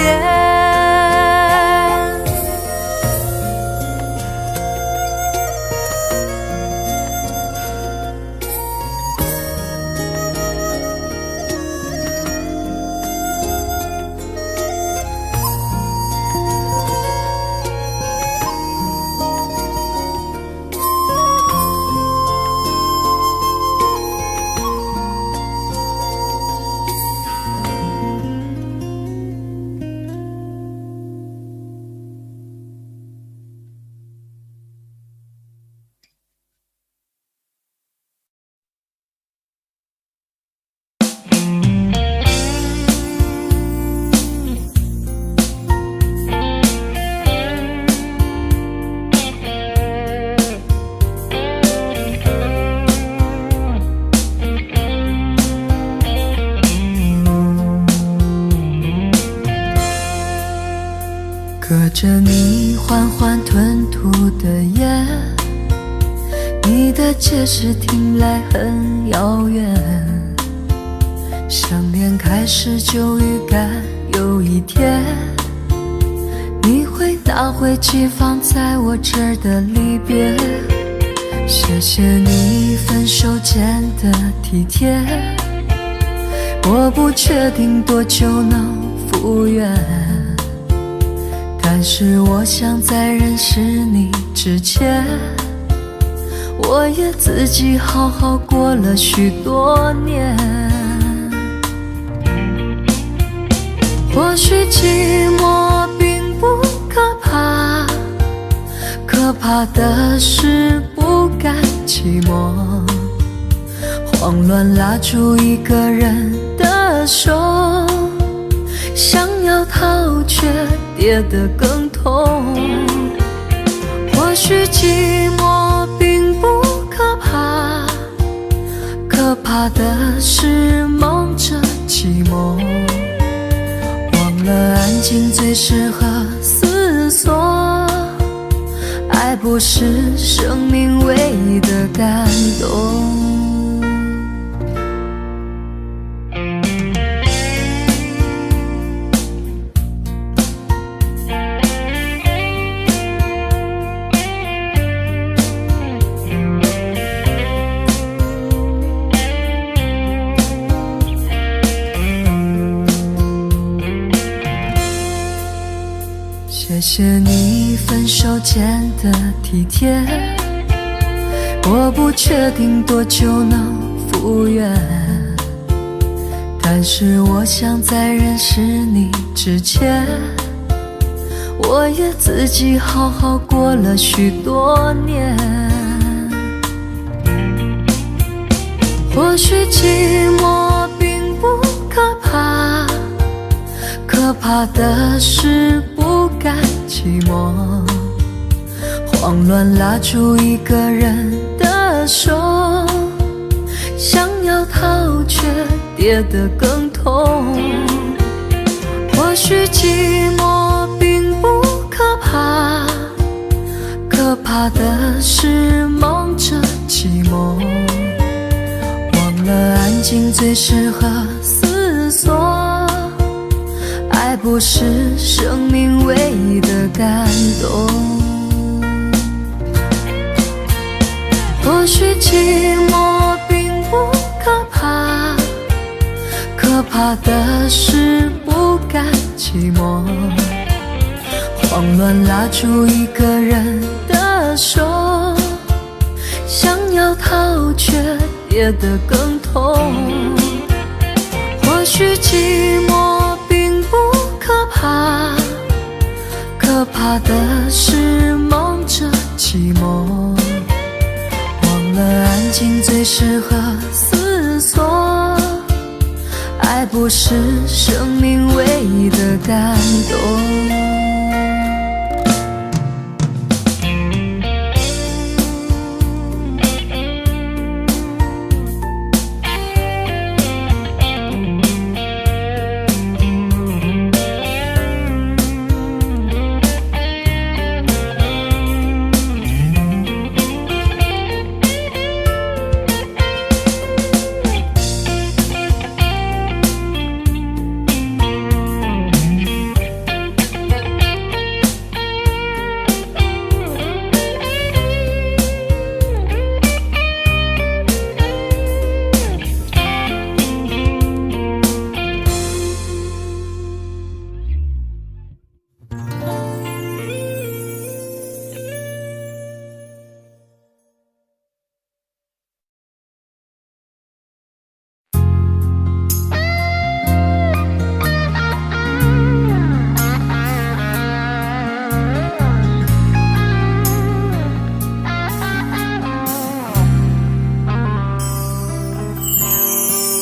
[SPEAKER 7] 隔着你缓缓吞吐的烟，你的解释听来很遥远，想念开始就预感有一天你会拿回寄放在我这儿的离别。谢谢你分手前的体贴，我不确定多久能复原，但是我想在认识你之前，我也自己好好过了许多年。或许寂寞并不可怕，可怕的是不甘寂寞，慌乱拉住一个人的手，想要逃却跌得更痛。或许寂寞并不可怕，可怕的是忙着寂寞，忘了安静最适合思索，爱不是生命唯一的感动。谢谢你分手前的体贴，我不确定多久能复原，但是我想在认识你之前，我也自己好好过了许多年。或许寂寞并不可怕，可怕的是不甘寂寞，慌乱拉住一个人的手，想要逃却跌得更痛。或许寂寞并不可怕，可怕的是忙着寂寞，忘了安静最适合思索，爱不是生命唯一的感动。或许寂寞并不可怕，可怕的是不甘寂寞，慌乱拉住一个人的手，想要逃却跌得更痛。或许寂寞并不可怕，可怕的是忙着寂寞，忘了安静最适合思索，爱不是生命唯一的感动。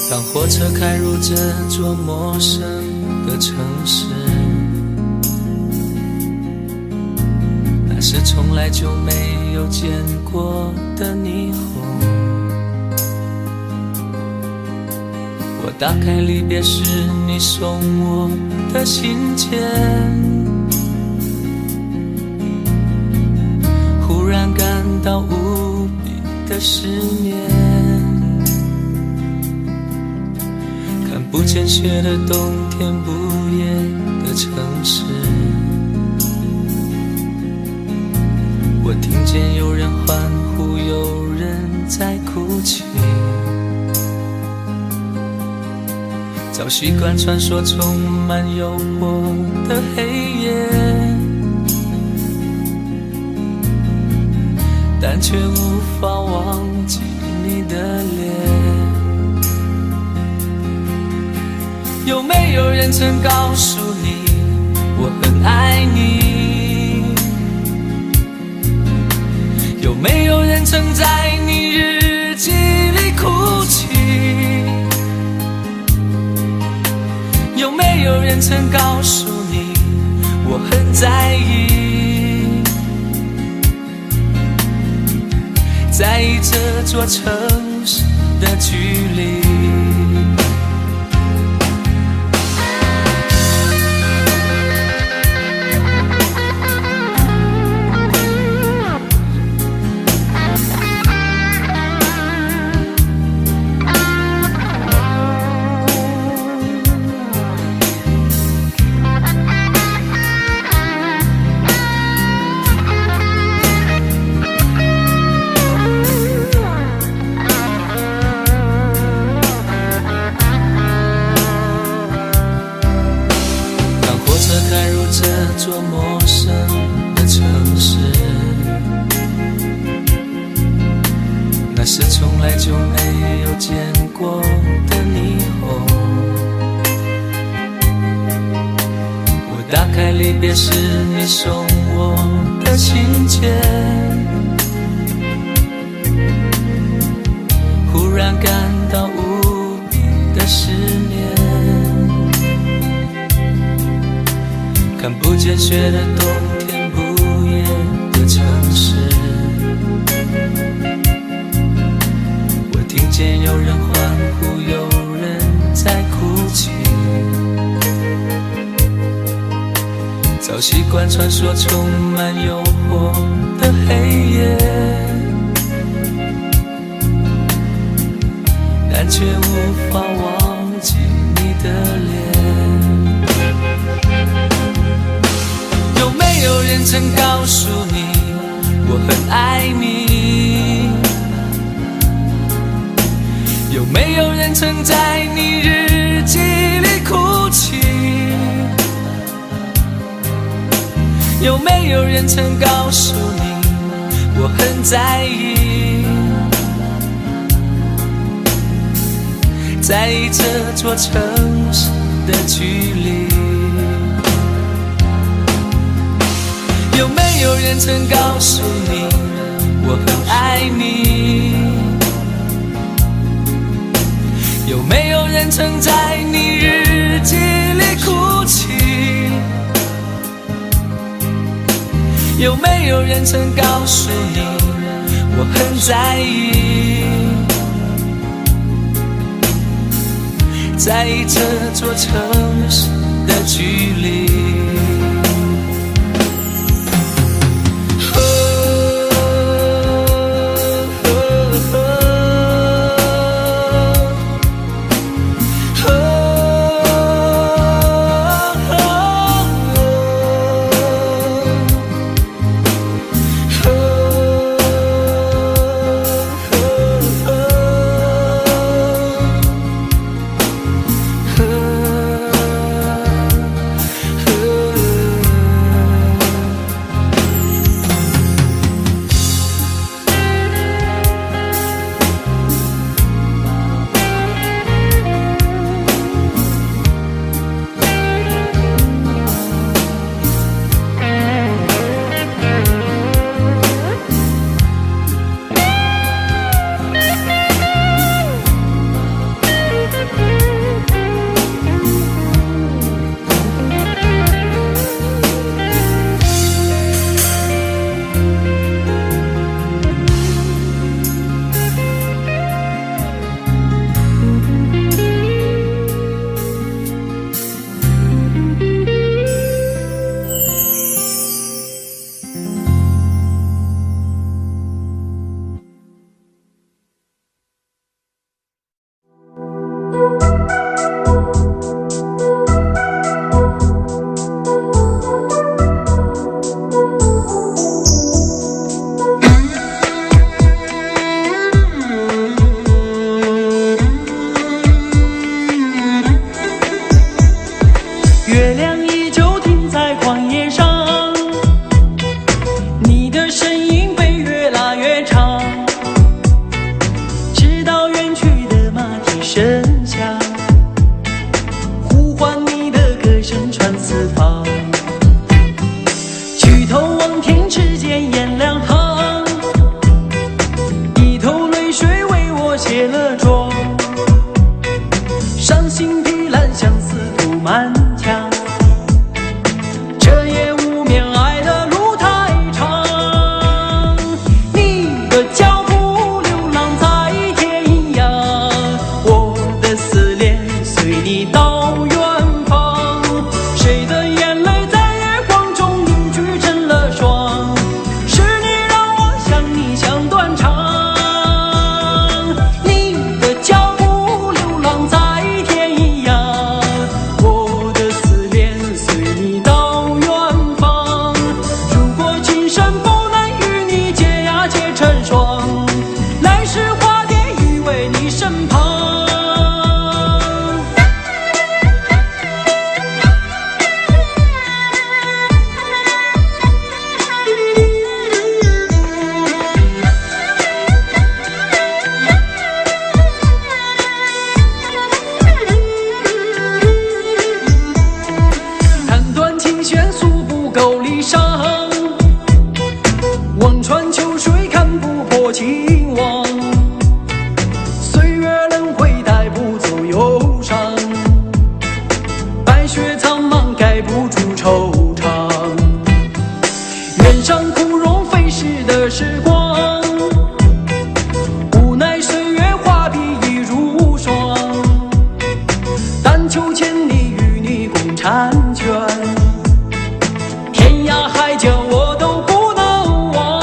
[SPEAKER 3] 当火车开入这座陌生的城市，那是从来就没有见过的霓虹。我打开离别时你送我的信件，忽然感到无比的失眠。不见雪的冬天，不夜的城市。我听见有人欢呼，有人在哭泣。早习惯穿梭充满诱惑的黑夜，但却无法忘记你的脸。有没有人曾告诉你我很爱你？有没有人曾在你日记里哭泣？有没有人曾告诉你我很在意？在意这座城市的距离。开入这座陌生的城市，那是从来就没有见过的霓虹。我打开离别时你送我的信件，忽然感到无比的思念。看不见雪的冬天，不夜的城市。我听见有人欢呼，有人在哭泣。早习惯穿梭充满诱惑的黑夜，但却无法忘记你的脸。有没有人曾告诉你我很爱你？有没有人曾在你日记里哭泣？有没有人曾告诉你我很在意？在意这座城市的距离。有没有人曾告诉你我很爱你？有没有人曾在你日记里哭泣？有没有人曾告诉你我很在意？在意这座城市的距离。多情望。岁月轮回带不走忧伤，白雪苍茫盖不住惆怅。原上枯荣飞逝的时光，无奈岁月画笔已如霜。但求千里与你共婵娟，天涯海角我都不能忘。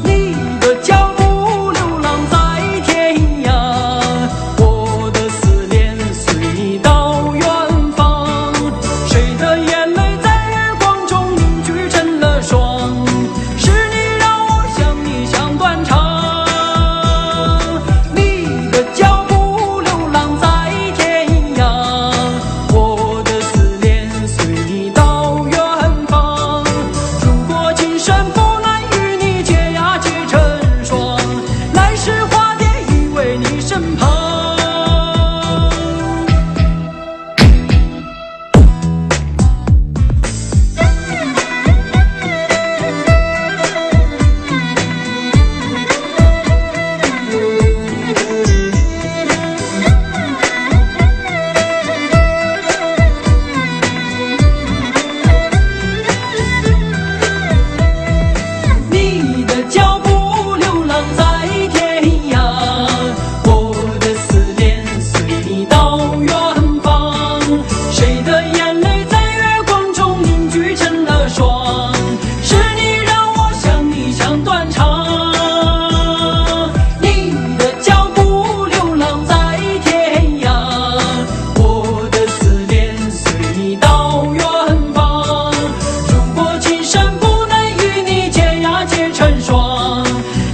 [SPEAKER 3] 你的脚步流浪在天涯，我的思念随你到远方。谁的眼泪在月光中凝聚成了霜，是你让我想你想断肠。你的脚步流浪在天涯，我的思念随你到远方。如果今生不能与你结呀结成双，来世化蝶依偎你身旁。你的脚步流浪在天涯，我的思念随你到远方。谁的眼泪在月光中凝聚成了霜，是你让我想你想断肠。你的脚步流浪在天涯，我的思念随你到远方。如果今生不能与你结呀结成双，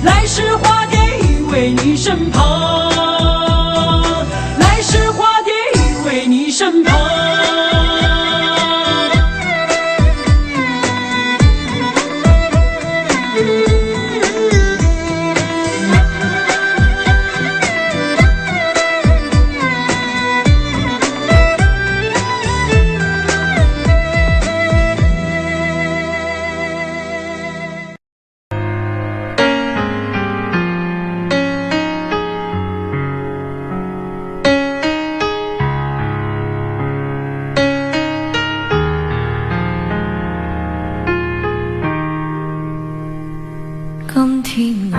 [SPEAKER 3] 来世化蝶依偎你身旁。来世化蝶依偎你身旁。
[SPEAKER 1] 今天我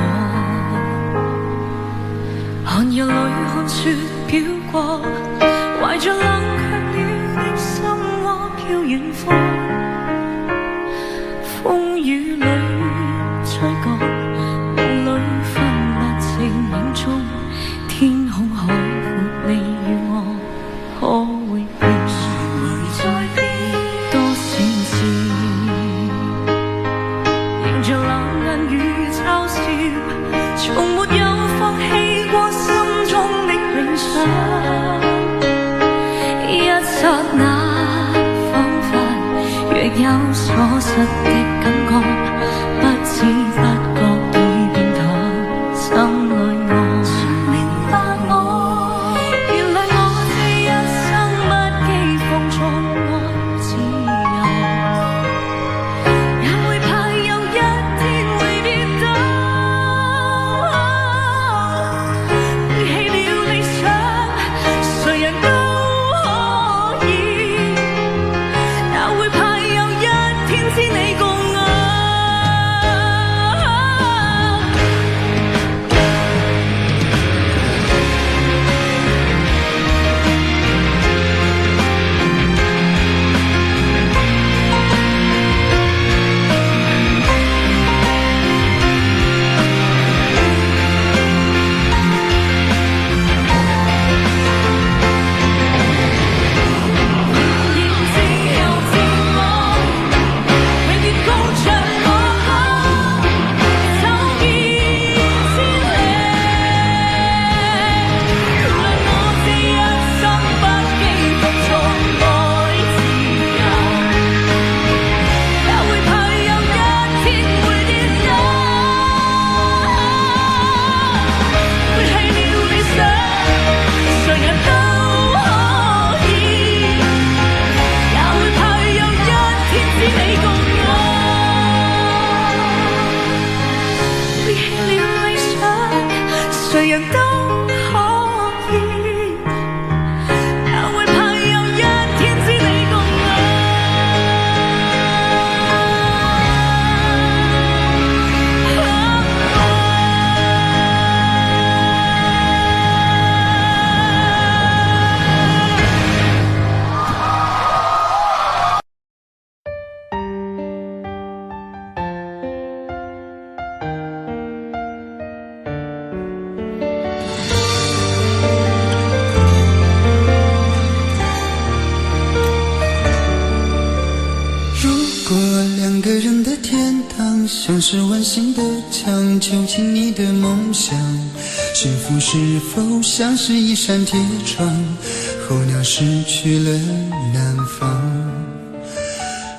[SPEAKER 1] 寒夜里看雪飄過，懷着冷卻了的心窩飄遠方。風雨裏吹過，夢裏分不清影蹤。天空海闊，你與我可會變？在變多少次，迎着冷眼與嘲笑，從沒有放棄過心中的理想。一剎那，彷彿若有所失的感覺，不知不覺已變淡，心裏我曾明白我，原來我這一生不羈放縱愛自由，也會怕有一天會跌倒。背棄了理想，誰人都可以，也會怕有一天知你共我。
[SPEAKER 8] 像是温馨的墙，囚禁你的梦想。幸福是否像是一扇铁窗，候鸟失去了南方。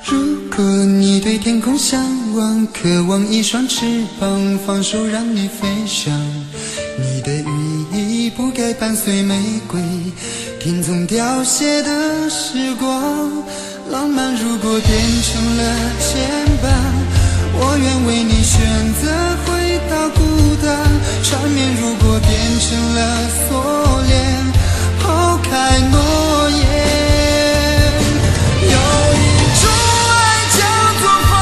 [SPEAKER 8] 如果你对天空向往，渴望一双翅膀，放手让你飞翔。你的羽翼不该伴随玫瑰，听从凋谢的时光。浪漫如果变成了牵绊，我愿为你选择回到孤单。缠绵如果变成了锁链，抛开诺言。有一种爱叫做放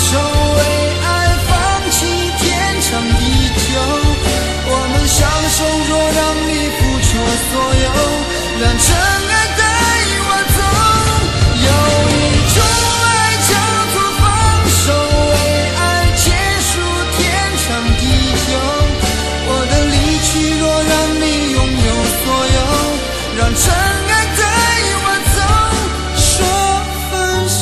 [SPEAKER 8] 手，为爱放弃天长地久。我们相守，若让你付出所有，让尘埃带我走。有一种爱叫做放手，为爱结束天长地久。我的离去若让你拥有所有，让尘埃带我走，说分手。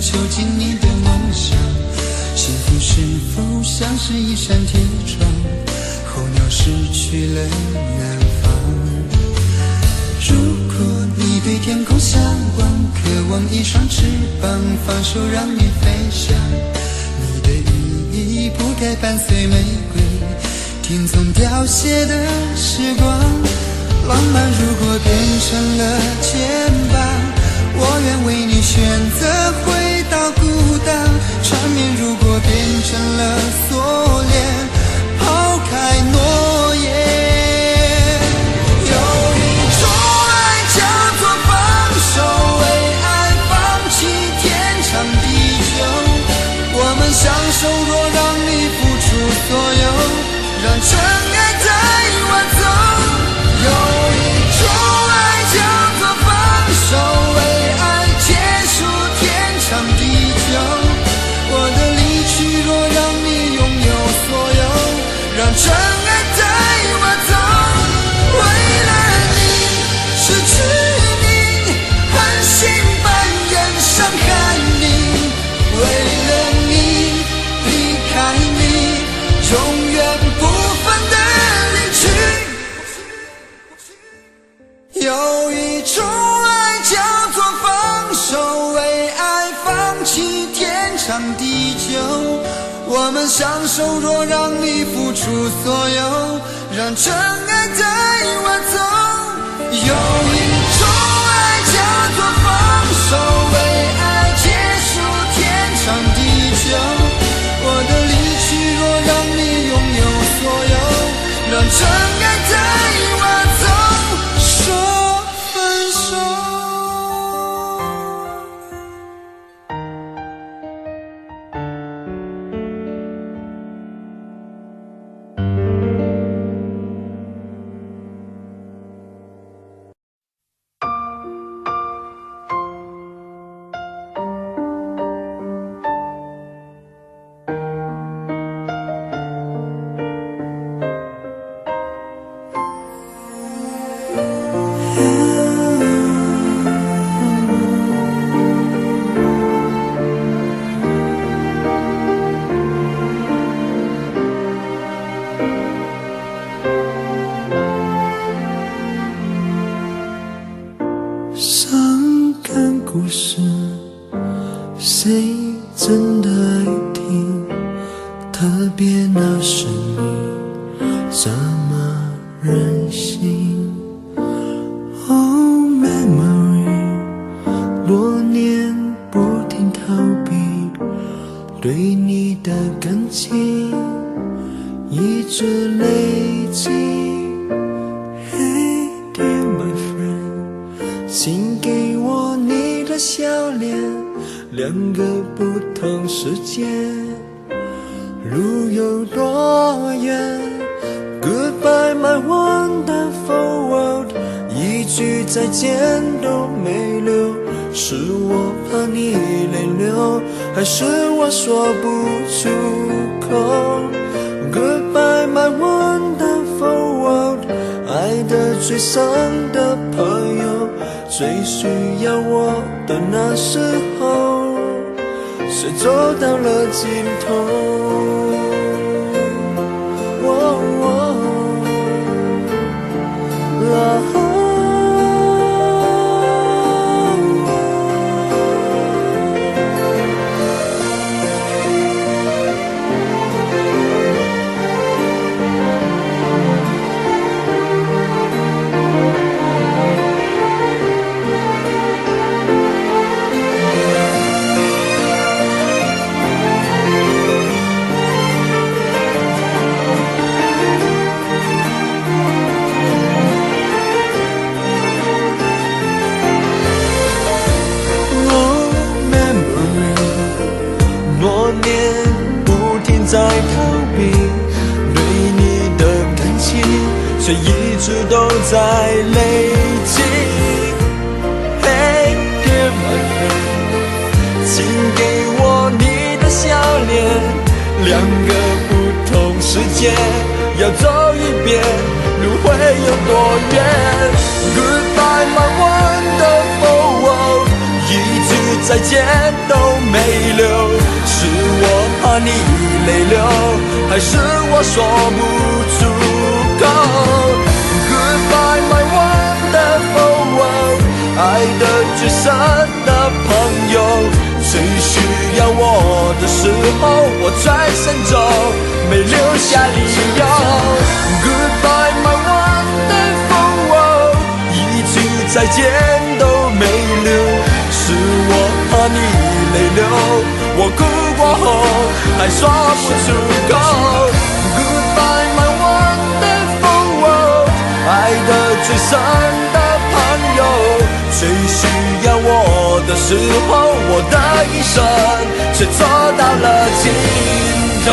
[SPEAKER 8] 囚禁你的梦想，幸福是否像是一扇铁窗，候鸟失去了南方。如果你对天空向往，渴望一双翅膀，放手让你飞翔。你的羽翼不该伴随玫瑰，听从凋谢的时光。浪漫如果变成了牵绊，我愿为你选择回到孤单。缠绵如果变成了锁链，抛开诺言。有一种爱叫做放手，为爱放弃天长地久。我们相守，若让你付出所有，让尘埃带我走。有一种爱叫做放手，为爱结束天长地久。我的离去若让你拥有所有，让尘埃带我走。为了你失去你，狠心扮演伤害你。为了你离开你，永远不分的离去。有一种爱叫做放手，为爱放弃天长地久。我们相守，若让你付出所有，让尘埃带我走。有一种爱叫做放手，为爱结束天长地久。我的离去若让你拥有所有，让尘埃带我走，说分手。
[SPEAKER 9] 伤感故事，谁真的爱听？特别那声音这么任性。Oh memory， 多年不停逃避，对你的感情一直累积。请给我你的笑脸，两个不同世界，路有多远 Goodbye my wonderful world， 一句再见都没留，是我怕你泪流，还是我说不出口 Goodbye my wonderful world， 爱得最深的朋友，最需要我的那时候，谁走到了尽头。在逃避对你的感情，却一直都在累积。Hey dear my friend， 请给我你的笑脸，两个不同世界，要走一遍，路会有多远 ？Goodbye my wonderful world， 一句再见都没留，是我怕你泪流，还是我说不出口 Goodbye my wonderful world， 爱得最深的朋友，最需要我的时候，我转身走，没留下理由 Goodbye my wonderful world， 一句再见都没留，是我怕你泪流，我哭过后还说不出口 Goodbye my wonderful world， 爱得最深的朋友，最需要我的时候，我的一生却走到了尽头。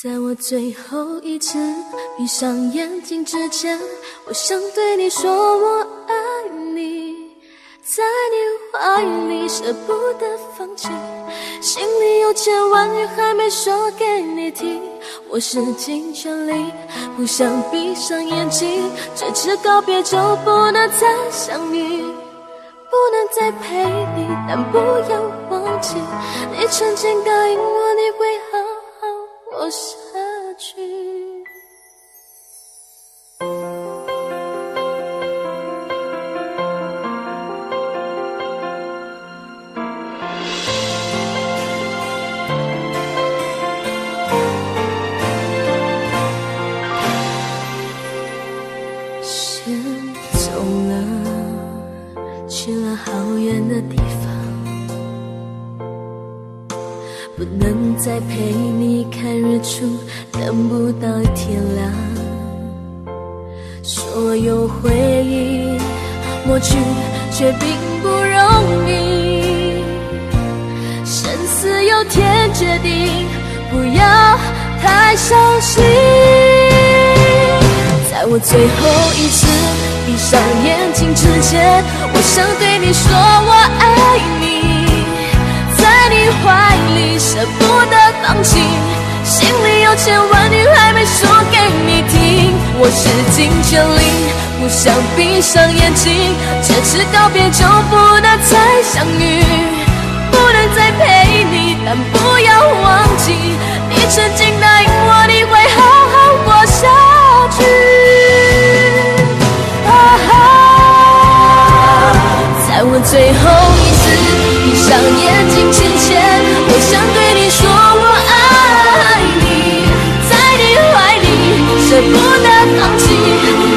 [SPEAKER 1] 在我最后一次闭上眼睛之前，我想对你说我爱你，在你怀里舍不得放弃，心里有千万语还没说给你听，我使尽全力不想闭上眼睛，这次告别就不能再相遇，不能再陪你，但不要忘记你曾经答应我你会好好活下去。先走了，去了好远的地方，不能再陪你看日出，等不到天亮。所有回忆抹去，却并不容易。生死有天决定，不要太伤心。在我最后一次闭上眼睛之前，我想对你说我爱你，在你怀里舍不得放弃，心里有千万语还没说给你听，我使尽全力不想闭上眼睛，这次告别就不能再相遇，不能再陪你，但不要忘记你曾经答应我你会好最后一次闭上眼睛之前，我想对你说我爱你，在你怀里舍不得放弃，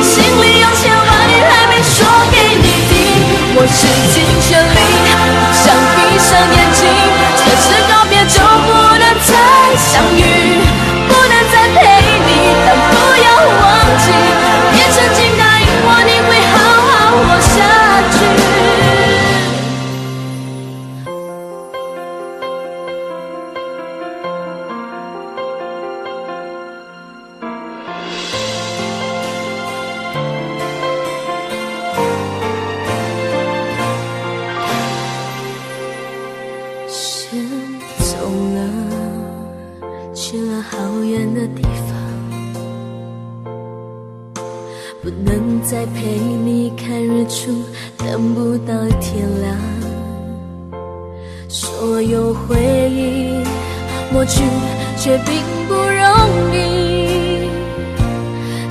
[SPEAKER 1] 心里有千万语还没说给你听，我使尽全力想闭上眼睛，这次告别就不能再相遇，不能再陪你，但不要忘记别曾经答应我你会好好活下去。先走了，去了好远的地方，不能再陪你看日出，等不到天亮。所有回忆抹去，却并不容易。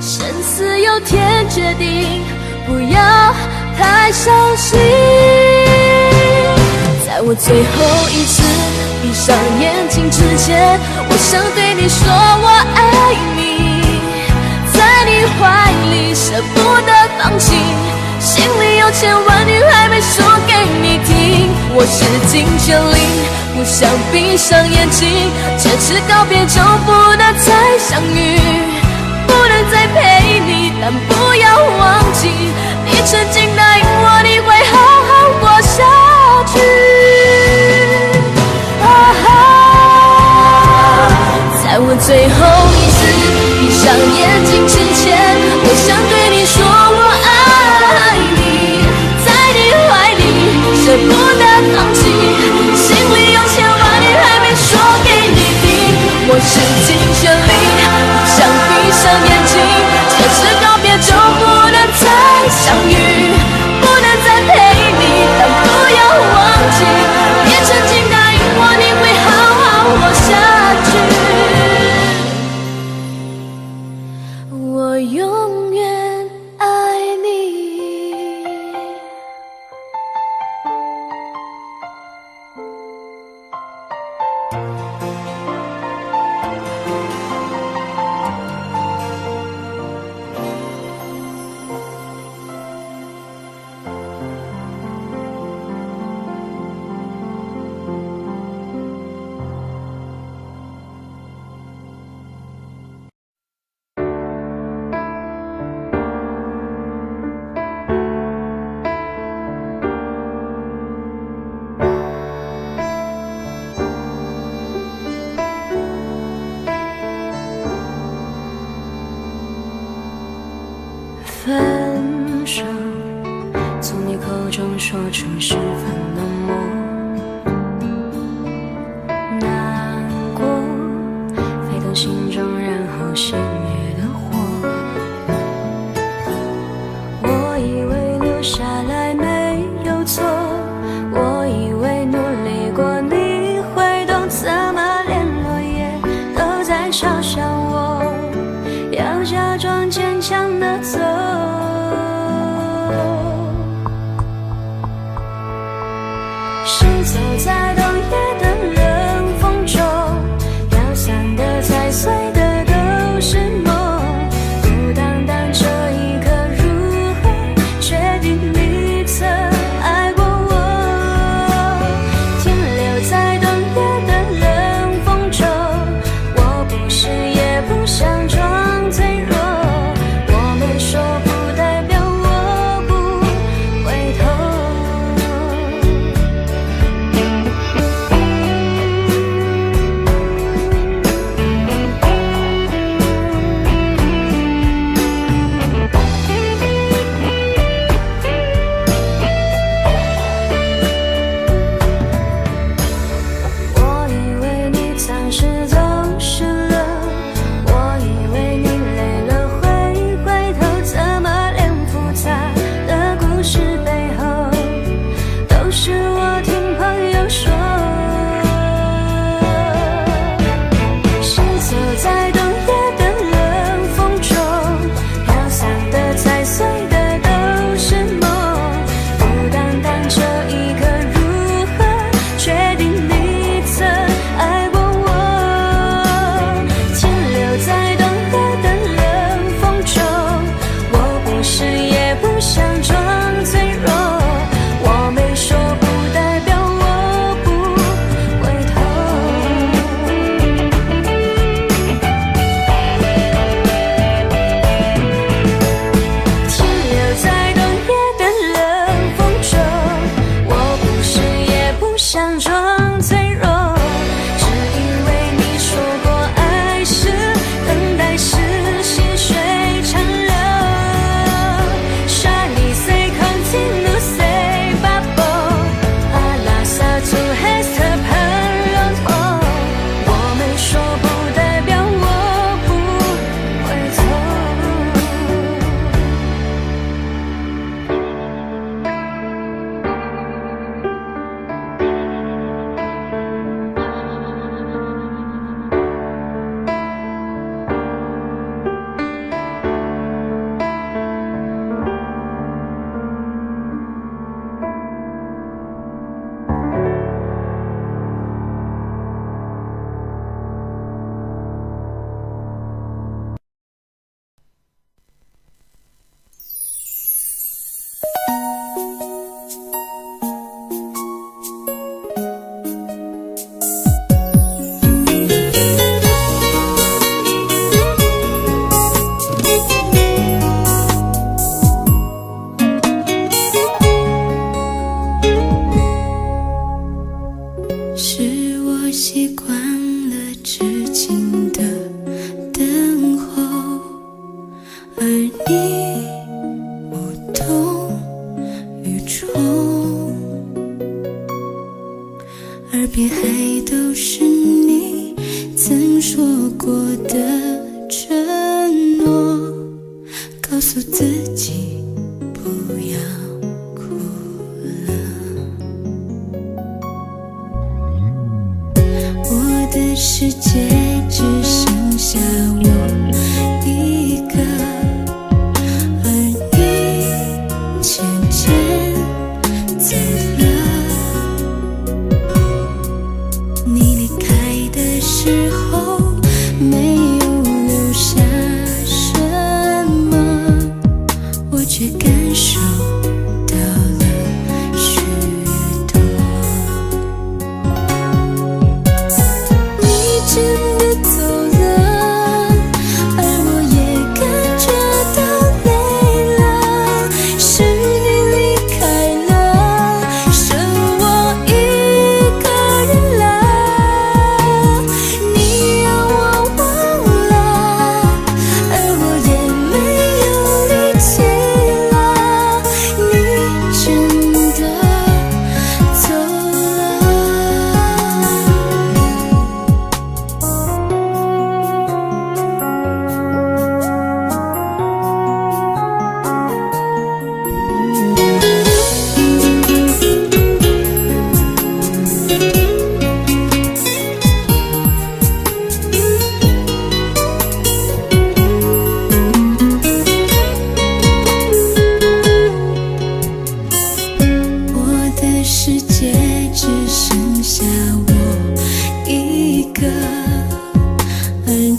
[SPEAKER 1] 生死有天决定，不要太伤心。在我最后一次闭上眼睛之前，我想对你说我爱你，在你怀里舍不得放弃，心里有千万语还没说给你听，我使尽全力不想闭上眼睛，这次告别就不能再相遇，不能再陪你，但不要忘记你曾经答应我你会好好活下去。在我最后一次闭上眼睛之前，我想对你说我爱你，在你怀里舍不得放弃，心里有千万语还没说给你听，我使尽全力想闭上眼睛，这次告别就不能再相遇，不能再陪你，但不要忘记别曾经答应我你会好好活下去，我永远爱你。分手，从你口中说出十分冷漠，难过沸腾心中，然后熄灭的火。我以为留下来没有错，我以为努力过你会懂，怎么连落叶都在嘲笑我，要假装坚强的走。是走在冬夜的冷风中，飘散的、踩碎的都是你。痴情的等候，而你无动于衷，耳边还都是你曾说过的承诺，告诉自己不要哭了。我的世界只剩下我一个，而你渐渐走了。你离开的时候没有留下什么，我却感受到了许多。你真的走了，而我也感觉到累了，是你离开了，剩我一个人了。你让我忘了，而我也没有力气了，你真的走了。我的世界只剩下我一个，而你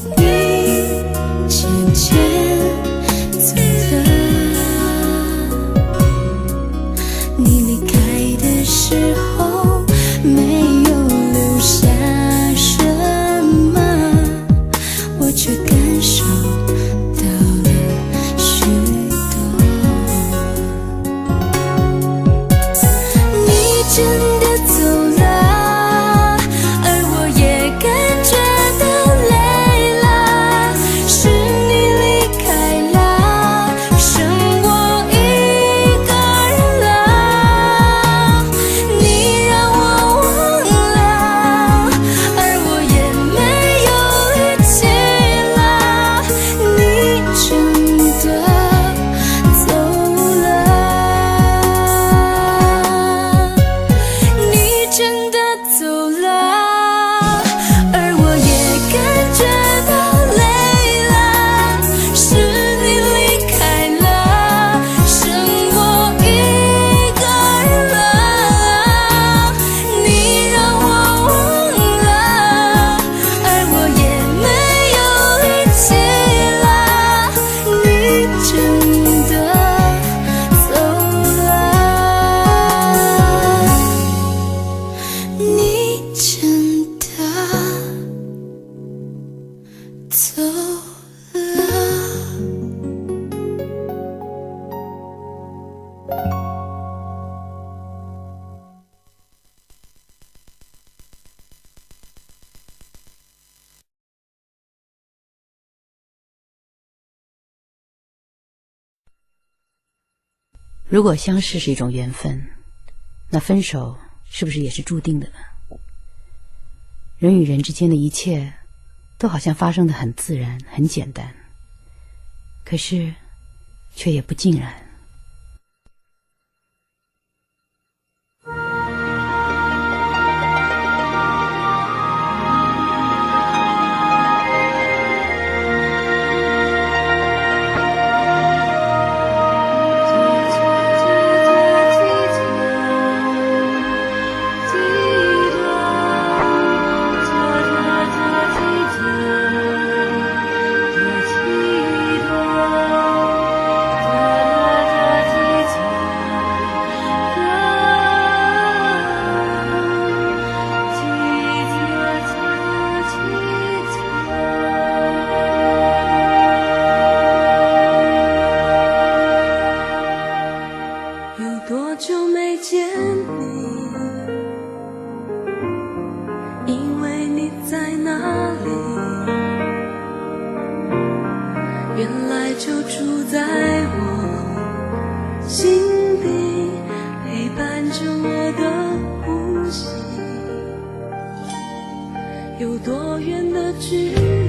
[SPEAKER 1] 渐渐走了。你离开的时候没有留下什么，我却感受到了许多。你真的走了，而我也感觉到累了，是你离开了，剩我一个人了。你让我忘了，而我也没有力气了，你真的走了。你真的走了，而我也感觉到累了，是你离开了，剩我一个人了。你让我忘了，而我也没有力气了，你真的走了。你真的走了。
[SPEAKER 10] 如果相识是一种缘分，那分手是不是也是注定的呢？人与人之间的一切都好像发生得很自然很简单，可是却也不尽然。
[SPEAKER 1] 里，原来就住在我心底，陪伴着我的呼吸。有多远的距离？